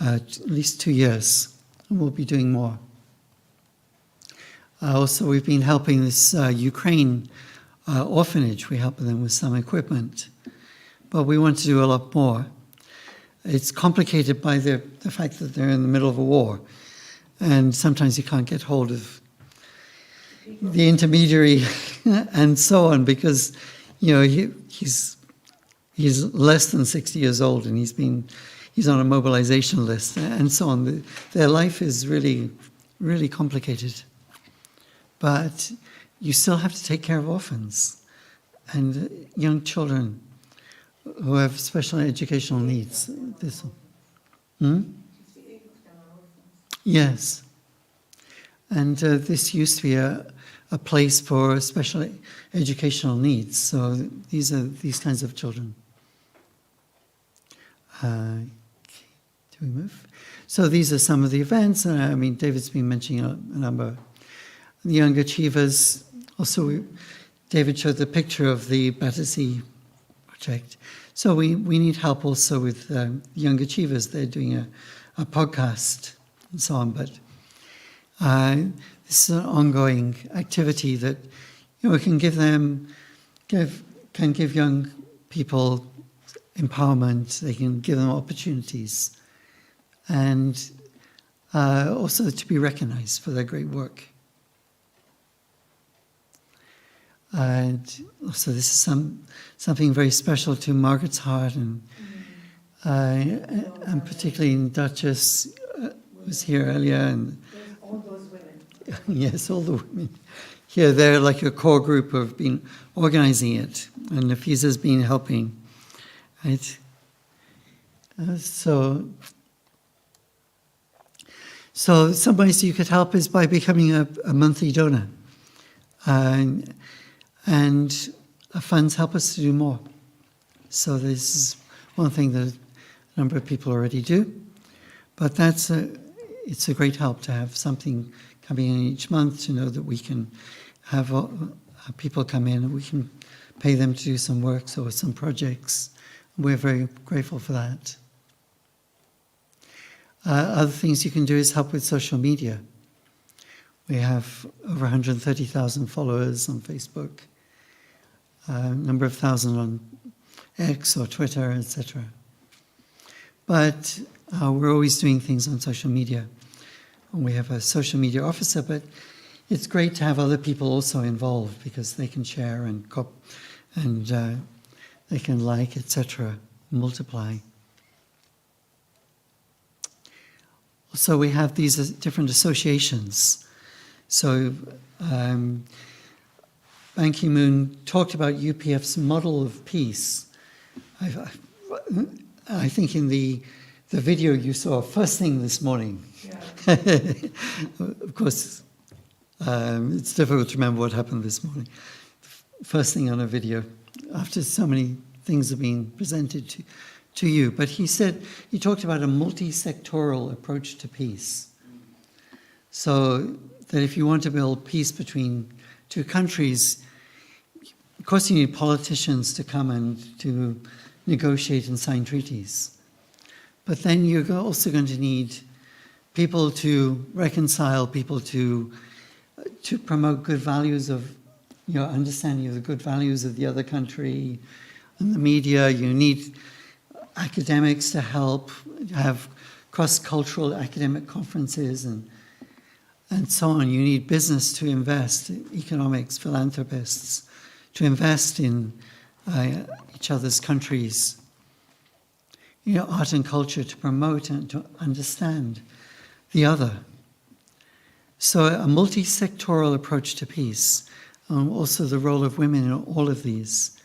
at least 2 years, and we'll be doing more. Also, we've been helping this Ukraine orphanage. We're helping them with some equipment, but we want to do a lot more. it's complicated by the fact that they're in the middle of a war, and sometimes you can't get hold of the intermediary and so on, because he's less than 60 years old and he's on a mobilization list and so on. Their life is really, really complicated. But you still have to take care of orphans and young children who have special educational needs. Yes. And this used to be a place for special educational needs. So these are these kinds of children. Okay. Do we move? So these are some of the events. I mean, David's been mentioning a number. The Young Achievers. Also, David showed the picture of the Battersea project. So we need help also with Young Achievers. They're doing a podcast and so on. But this is an ongoing activity that can give young people empowerment. They can give them opportunities, and also to be recognized for their great work. And also, this is something very special to Margaret's heart, and particularly in Duchess was here earlier, and all those women. Yes, all the women here. They're like a core group who have been organizing it, and Nafisa's been helping. Right. So some ways you could help is by becoming a monthly donor. And funds help us to do more. So this is one thing that a number of people already do. But it's a great help to have something coming in each month, to know that we can have people come in and we can pay them to do some work or some projects. We're very grateful for that. Other things you can do is help with social media. We have over 130,000 followers on Facebook, a number of thousand on X or Twitter, etc. But we're always doing things on social media. And we have a social media officer, but it's great to have other people also involved, because they can share and they can like, etc., multiply. So we have these different associations. So Ban Ki-moon talked about UPF's model of peace. I think in the video you saw first thing this morning. Yeah. Of course, it's difficult to remember what happened this morning. First thing on a video, after so many things have been presented to you. But he talked about a multi-sectoral approach to peace. So that if you want to build peace between two countries, of course you need politicians to come and to negotiate and sign treaties. But then you're also going to need people to reconcile, people to promote good values of, understanding of the good values of the other country. And the media, you need academics to help, have cross-cultural academic conferences and so on. You need business to invest, economics, philanthropists, to invest in each other's countries. Art and culture to promote and to understand the other. So a multi-sectoral approach to peace, also the role of women in all of these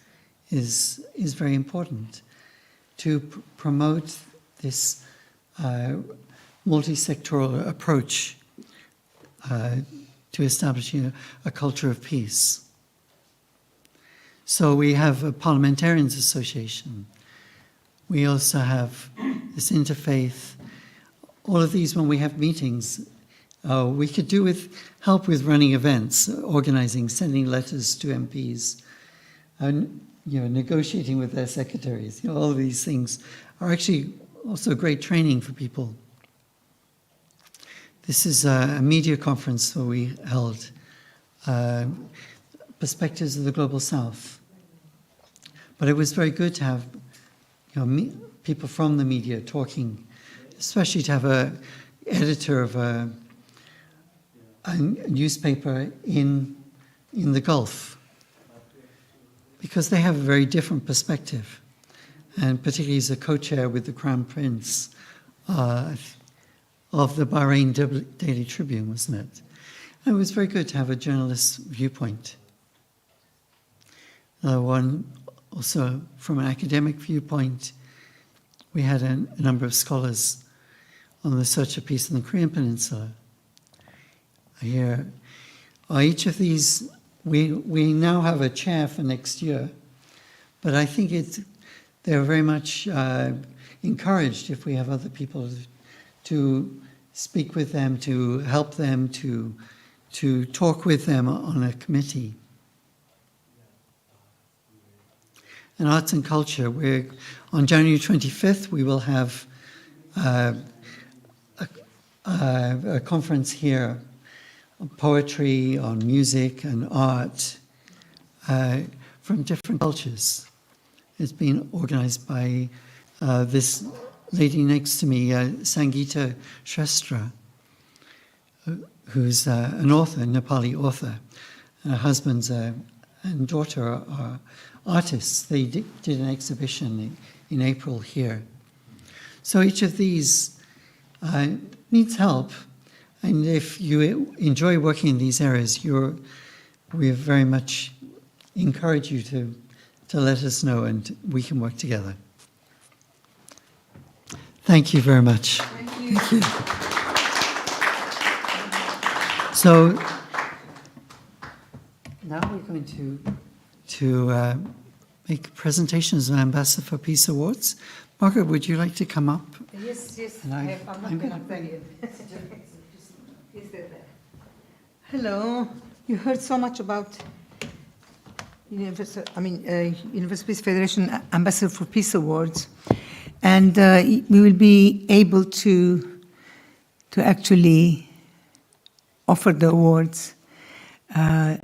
is very important to promote this multi-sectoral approach to establishing a culture of peace. So we have a Parliamentarians Association. We also have this interfaith. All of these, when we have meetings, we could do with help with running events, organizing, sending letters to MPs, negotiating with their secretaries. All of these things are actually also great training for people. This is a media conference that we held, Perspectives of the Global South. But it was very good to have people from the media talking, especially to have a editor of a newspaper in the Gulf, because they have a very different perspective, and particularly as a co-chair with the Crown Prince of the Bahrain Daily Tribune, wasn't it? And it was very good to have a journalist's viewpoint. One also from an academic viewpoint, we had a number of scholars on the search of peace in the Korean Peninsula. Here, each of these, we now have a chair for next year, but I think they're very much encouraged if we have other people to speak with them, to help them, to talk with them on a committee. And arts and culture, on January 25th, we will have a conference here on poetry, on music and art from different cultures. It's been organized by this lady next to me, Sangeeta Shrestra, who's an author, a Nepali author. Her husband and daughter are artists. They did an exhibition in April here. So each of these needs help. And if you enjoy working in these areas, we very much encourage you to let us know, and we can work together. Thank you very much. Thank you. Thank you. So now we're going to make presentations on Ambassador for Peace Awards. Margaret, would you like to come up? Yes. And I'm not going to tell you. Hello. You heard so much about Universal Peace Federation Ambassador for Peace Awards, and we will be able to actually offer the awards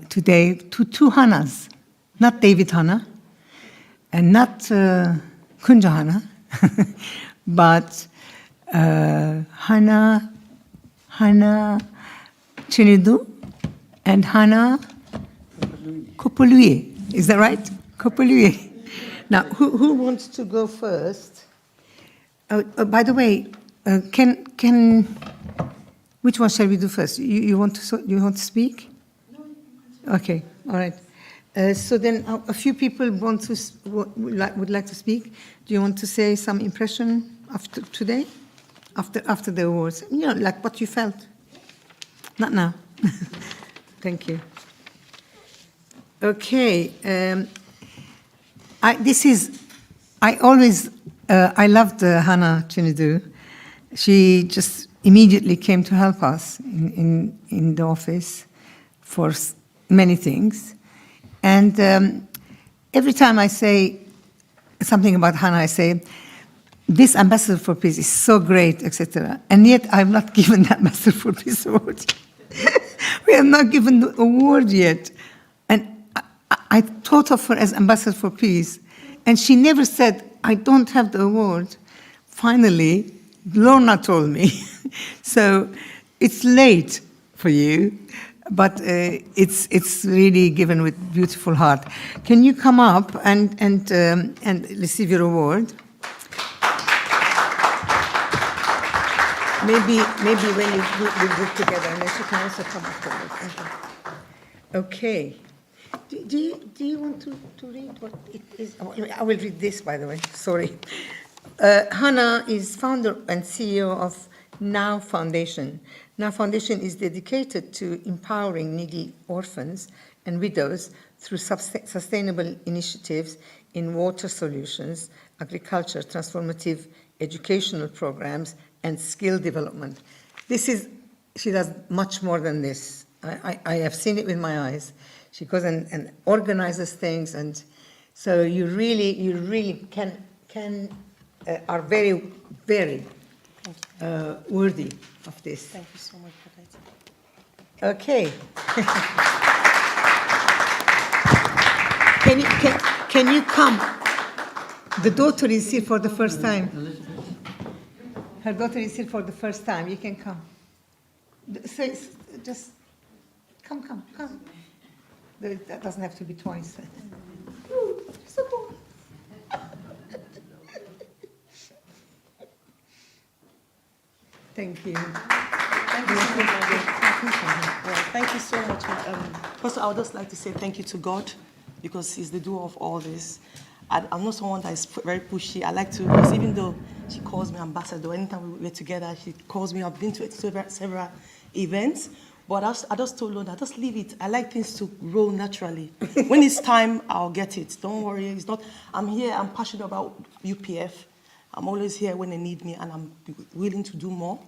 today to two Hannas, not David Hanna and not Kunja Hanna, but Hanna Chinidu and Hanna Kopolue. Is that right? Kopolue. Now, who wants to go first? By the way, which one shall we do first? You want to speak? Okay, all right. So then a few people would like to speak. Do you want to say some impression after today? After the awards? You know, like what you felt. Not now. Thank you. Okay. I loved Hanna Chinidu. She just immediately came to help us in the office for many things. And every time I say something about Hanna, I say, this Ambassador for Peace is so great, etc. And yet I'm not given the Ambassador for Peace award. We have not given the award yet. And I thought of her as Ambassador for Peace, and she never said, I don't have the award. Finally, Lorna told me. So it's late for you, but it's really given with beautiful heart. Can you come up and receive your award? Maybe when we do it together, and she can also come afterwards. Okay. Do you want to read what it is? I will read this, by the way. Sorry. Hanna is founder and CEO of Now Foundation. Now Foundation is dedicated to empowering needy orphans and widows through sustainable initiatives in water solutions, agriculture, transformative educational programs, and skill development. She does much more than this. I have seen it with my eyes. She goes and organizes things, and so you really are very, very worthy of this. Thank you so much for that. Okay. Can you come? The daughter is here for the first time. Her daughter is here for the first time. You can come. Say, just come. That doesn't have to be twice. Just a boy. Thank you. Thank you so much. Well, thank you so much. First, I would just like to say thank you to God because He's the doer of all this. I'm not someone that is very pushy. I like to, because even though she calls me ambassador, anytime we're together, she calls me. I've been to several events, but I just told her that just leave it. I like things to grow naturally. When it's time, I'll get it. Don't worry. It's not. I'm here. I'm passionate about UPF. I'm always here when they need me, and I'm willing to do more.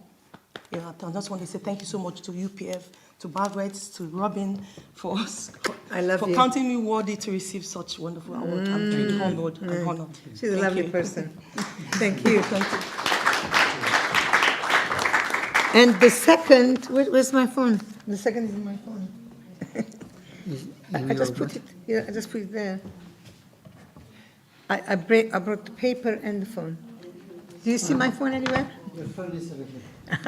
You know, I just want to say thank you so much to UPF, to Margaret, to Robin for counting me worthy to receive such wonderful award. I'm truly humbled and honored. She's a lovely person. Thank you. Thank you. And the second, where's my phone? The second is in my phone. I just put it. Yeah, I just put it there. I brought the paper and the phone. Do you see my phone anywhere? Your phone is over here.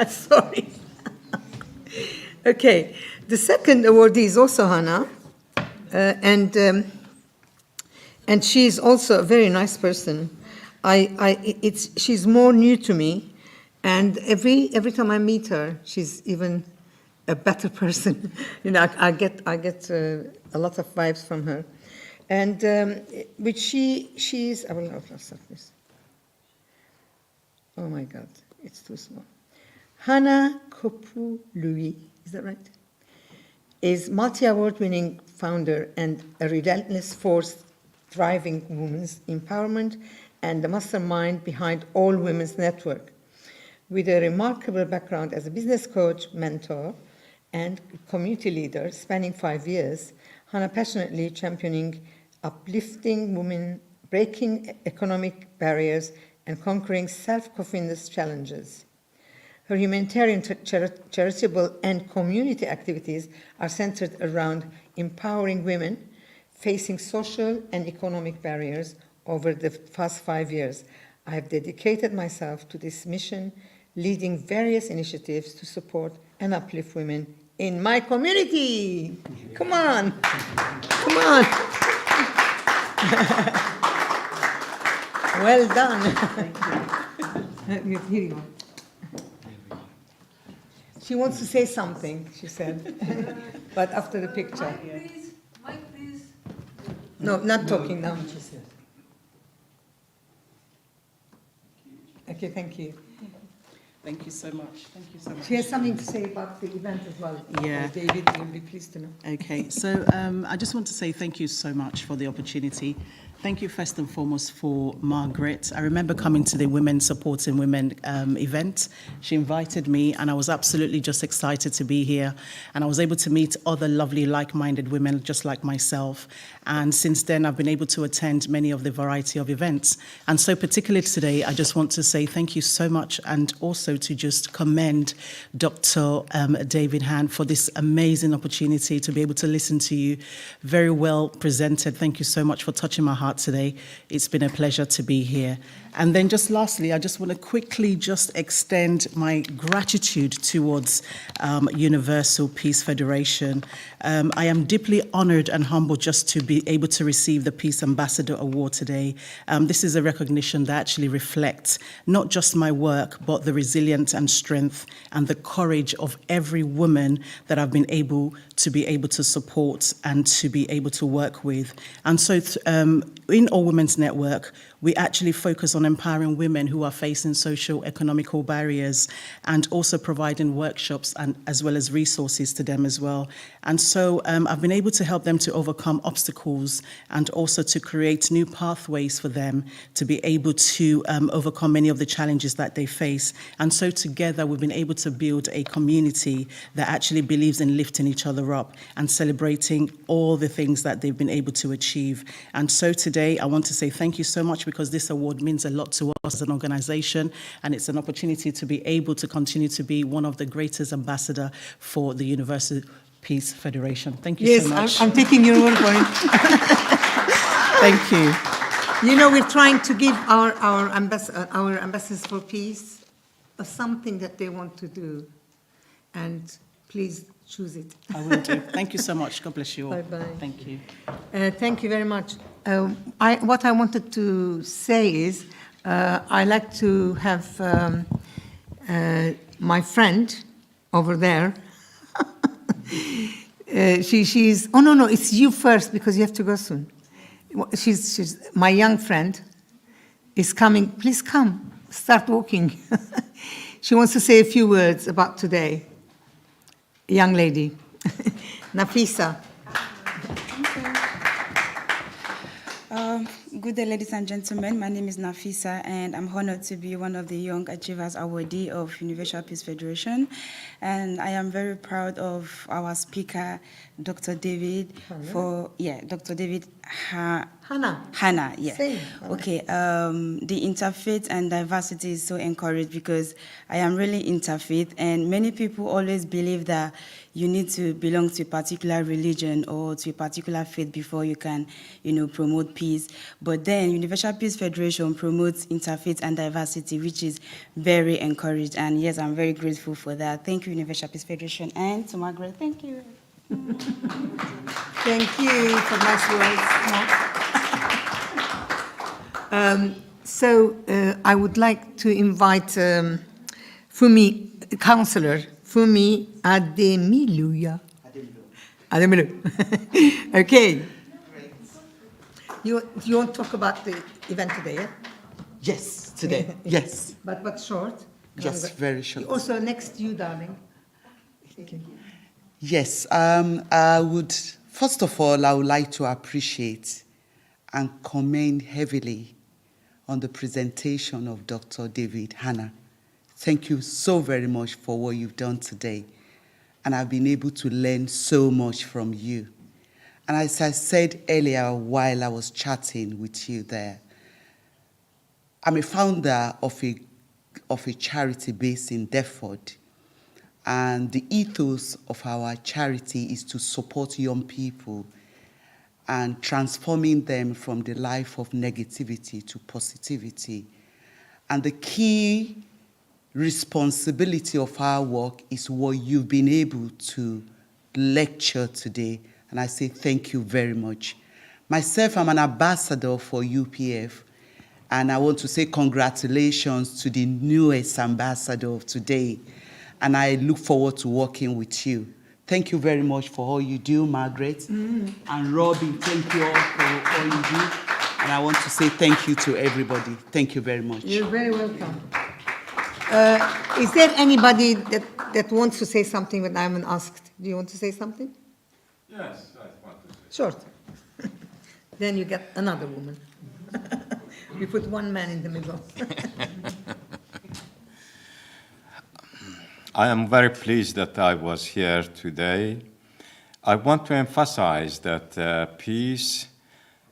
Sorry. Okay, the second awardee is also Hanna, and she's also a very nice person. She's more new to me, and every time I meet her, she's even a better person. You know, I get a lot of vibes from her, and which she's. I will not stop this. Oh my God, it's too small. Hanna Kopu-Louis, is that right? Is multi-award winning founder and a relentless force driving women's empowerment and the mastermind behind All Women's Network. With a remarkable background as a business coach, mentor, and community leader spanning 5 years, Hanna passionately championing uplifting women, breaking economic barriers, and conquering self-confidence challenges. Her humanitarian, charitable, and community activities are centered around empowering women facing social and economic barriers over the past 5 years. I have dedicated myself to this mission, leading various initiatives to support and uplift women in my community. Come on. Come on. Well done. Thank you. Here you go. She wants to say something, she said, but after the picture. Mike, please. No, not talking now. Okay, thank you. Thank you so much. Thank you so much. She has something to say about the event as well. Yeah. David, you'll be pleased to know. Okay, so I just want to say thank you so much for the opportunity. Thank you first and foremost for Margaret. I remember coming to the Women Supporting Women event. She invited me and I was absolutely just excited to be here. And I was able to meet other lovely like-minded women just like myself. And since then, I've been able to attend many of the variety of events. And so particularly today, I just want to say thank you so much and also to just commend Dr. David Hanna for this amazing opportunity to be able to listen to you. Very well presented. Thank you so much for touching my heart today. It's been a pleasure to be here. And then just lastly, I just want to quickly just extend my gratitude towards Universal Peace Federation. I am deeply honored and humbled just to be able to receive the Peace Ambassador Award today. This is a recognition that actually reflects not just my work, but the resilience and strength and the courage of every woman that I've been able to support and to be able to work with. And so in All Women's Network, we actually focus on empowering women who are facing social economical barriers and also providing workshops and as well as resources to them as well. And so I've been able to help them to overcome obstacles and also to create new pathways for them to be able to overcome many of the challenges that they face. And so together we've been able to build a community that actually believes in lifting each other up and celebrating all the things that they've been able to achieve. And so today I want to say thank you so much because this award means a lot to us as an organization, and it's an opportunity to be able to continue to be one of the greatest ambassadors for the Universal Peace Federation. Thank you so much. Yes, I'm taking your word for it. Thank you. You know, we're trying to give our ambassadors for peace something that they want to do. And please choose it. I will do. Thank you so much. God bless you all. Bye-bye. Thank you. Thank you very much. What I wanted to say is I like to have my friend over there. She's, oh, no, it's you first because you have to go soon. She's my young friend is coming. Please come, start walking. She wants to say a few words about today. Young lady, Nafisa. Good day, ladies and gentlemen. My name is Nafisa, and I'm honored to be one of the Young Achievers Awardee of Universal Peace Federation. And I am very proud of our speaker, Dr. David, Dr. David Hanna, yeah. Same. Okay, the interfaith and diversity is so encouraged because I am really interfaith, and many people always believe that you need to belong to a particular religion or to a particular faith before you can, promote peace. But then Universal Peace Federation promotes interfaith and diversity, which is very encouraged. And yes, I'm very grateful for that. Thank you, Universal Peace Federation. And to Margaret, thank you. Thank you for nice words. So I would like to invite Fumi, Councillor Fumi Ademiluya. Ademilu. Okay. You want to talk about the event today, yeah? Yes, today. Yes. But short. Yes, very short. Also next to you, darling. Yes, first of all, I would like to appreciate and commend heavily on the presentation of Dr. David Hanna. Thank you so very much for what you've done today. And I've been able to learn so much from you. And as I said earlier while I was chatting with you there, I'm a founder of a charity based in Deptford. And the ethos of our charity is to support young people and transforming them from the life of negativity to positivity. And the key responsibility of our work is what you've been able to lecture today. And I say thank you very much. Myself, I'm an ambassador for UPF. And I want to say congratulations to the newest ambassador of today. And I look forward to working with you. Thank you very much for all you do, Margaret. And Robin, thank you all for all you do. And I want to say thank you to everybody. Thank you very much. You're very welcome. Is there anybody that wants to say something that I haven't asked? Do you want to say something? Yes, I want to say. Short. Then you get another woman. We put one man in the middle. I am very pleased that I was here today. I want to emphasize that peace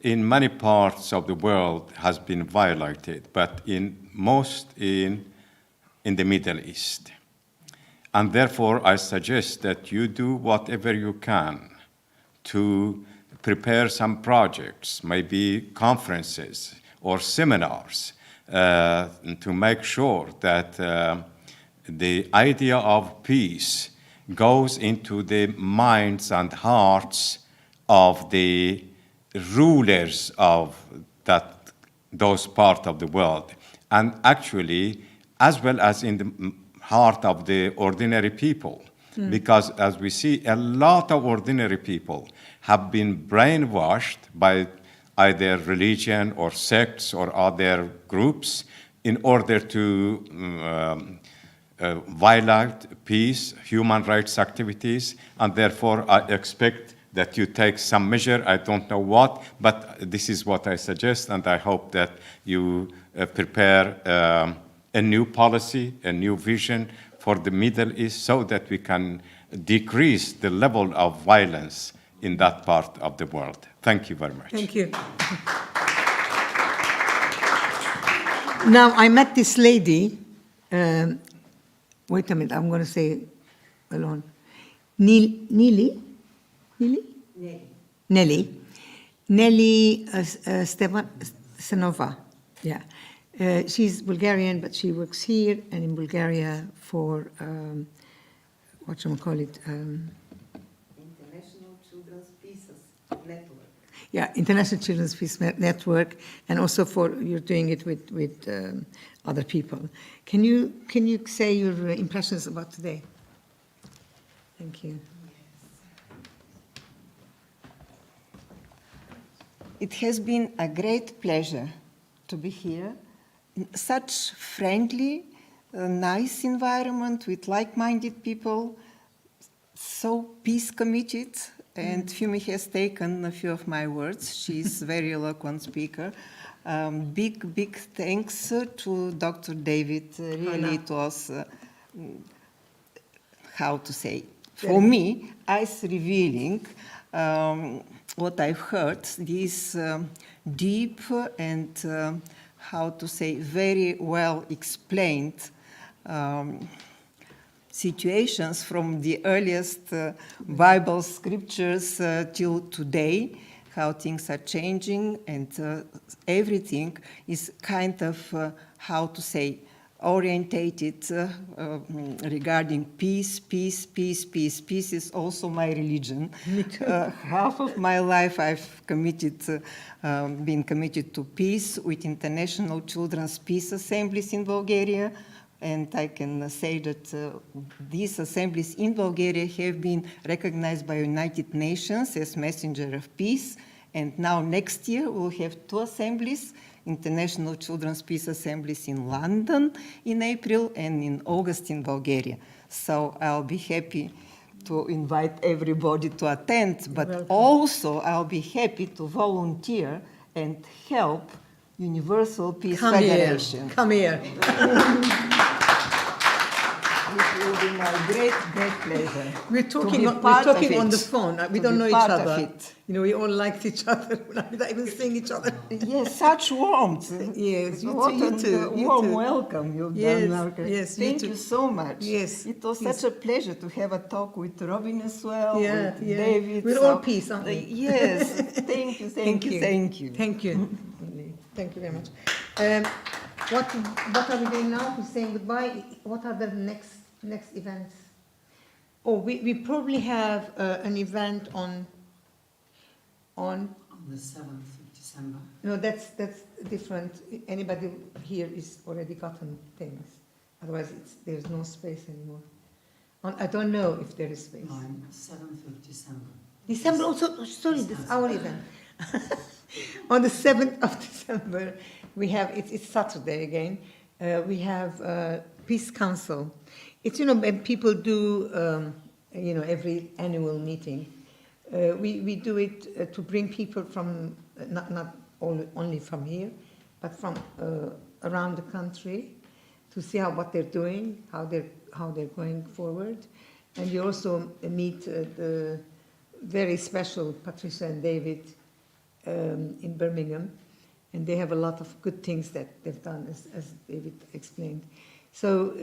in many parts of the world has been violated, but most in the Middle East. And therefore, I suggest that you do whatever you can to prepare some projects, maybe conferences or seminars, to make sure that the idea of peace goes into the minds and hearts of the rulers of those parts of the world, and actually as well as in the heart of the ordinary people. Because as we see, a lot of ordinary people have been brainwashed by either religion or sects or other groups in order to violate peace, human rights activities, and therefore I expect that you take some measure, I don't know what, but this is what I suggest, and I hope that you prepare a new policy, a new vision for the Middle East so that we can decrease the level of violence in that part of the world. Thank you very much. Thank you. Now, I met this lady, wait a minute, I'm going to say alone. Nelly Senova, yeah. She's Bulgarian, but she works here and in Bulgaria for, whatchamacallit, International Children's Pieces Network. yeah, International Children's Peace Network, and also you're doing it with other people. Can you say your impressions about today? Thank you. It has been a great pleasure to be here. In such friendly, nice environment with like-minded people, so peace committed, and Fumi has taken a few of my words. She's a very eloquent speaker. Big thanks to Dr. David. Really, Hanna. it was, how to say, for me, eyes-revealing. What I've heard, these deep and, how to say, very well explained situations from the earliest Bible scriptures till today, how things are changing, and everything is kind of, how to say, orientated regarding peace. Peace is also my religion. Me too. Half of my life I've been committed to peace with International Children's Peace Assemblies in Bulgaria. And I can say that these assemblies in Bulgaria have been recognized by United Nations as messenger of peace. And now next year we'll have 2 assemblies, International Children's Peace Assemblies in London in April and in August in Bulgaria. So I'll be happy to invite everybody to attend, but also I'll be happy to volunteer and help Universal Peace Federation. Come here. It will be my great pleasure. We're talking on the phone. We don't know each other. You know, we all liked each other without even seeing each other. Yes, such warmth. Yes, you What too. a warm welcome you've done, Margaret. Yes, Thank you so much. Yes. It was such a pleasure to have a talk with Robin as well, with Yeah. David. We're all peace, aren't we? Yes. Thank you. Thank you very much. What are we doing now? We're saying goodbye. What are the next events? Oh, we probably have an event on the 7th of December. No, that's different. Anybody here is already gotten things. Otherwise, there's no space anymore. I don't know if there is space. 7th of December. December also, sorry, that's our event. On the 7th of December, we have, it's Saturday again, we have Peace Council. It's, when people do, every annual meeting, we do it to bring people from, not only from here, but from around the country to see what they're doing, how they're going forward. And you also meet the very special Patricia and David in Birmingham, and they have a lot of good things that they've done, as David explained. So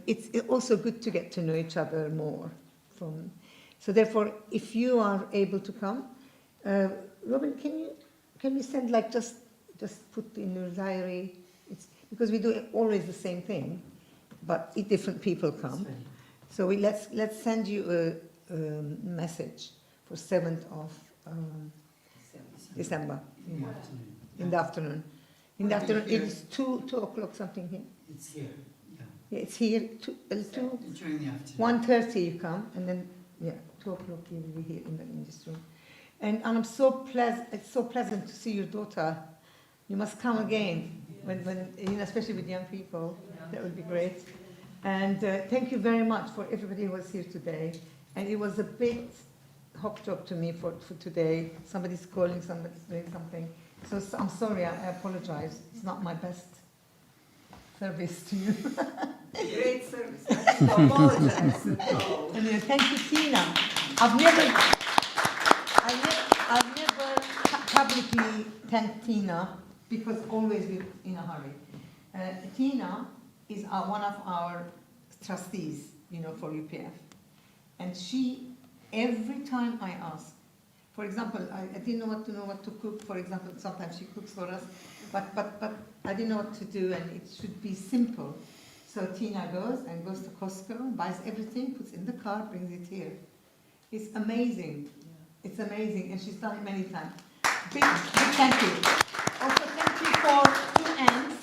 it's also good to get to know each other more. So therefore, if you are able to come, Robin, can we send just put in your diary? Because we do always the same thing, but if different people come. So let's send you a message for 7th of December in the afternoon. In the afternoon, it's 2 o'clock something here. It's here. Yeah, it's here. During the afternoon. 1:30 you come, and then 2 o'clock you will be here in this room. And I'm so it's so pleasant to see your daughter. You must come again when especially with young people. That would be great. And thank you very much for everybody who was here today. And it was a bit hot job to me for today. Somebody's calling, somebody's doing something. So I'm sorry, I apologize. It's not my best service to you. Great service. I apologize. And thank you, Tina. I've never publicly thanked Tina because always we're in a hurry. Tina is one of our trustees, for UPF. And she, every time I ask, for example, I didn't know what to cook, for example, sometimes she cooks for us. but I didn't know what to do, and it should be simple. So Tina goes to Costco, buys everything, puts in the car, brings it here. It's amazing. It's amazing, and she's done it many times. Big thank you. Also, thank you for two Anns.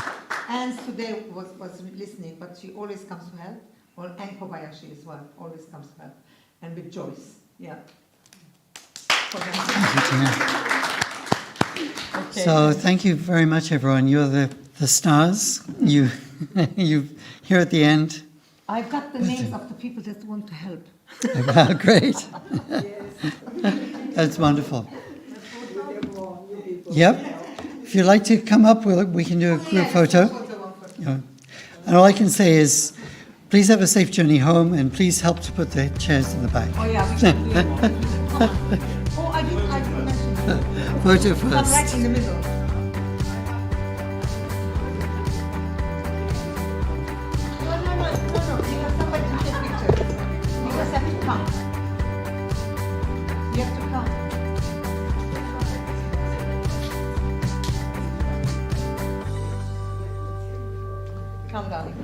Anne's today was listening, but she always comes to help. Well, Anne Kobayashi as well, always comes to help. And with Joyce, yeah. Okay. So thank you very much, everyone. You're the stars. You here at the end. I've got the names of the people that want to help. Great. That's wonderful. Yep. If you'd like to come up, we can do a group photo. Yeah. And all I can say is, please have a safe journey home, and please help to put the chairs in the back. Oh yeah, we can do it. Oh, I didn't mention it. Photo Come right first. in the middle. No, you have somebody to take pictures. You just have to come. You have to come. Come, darling.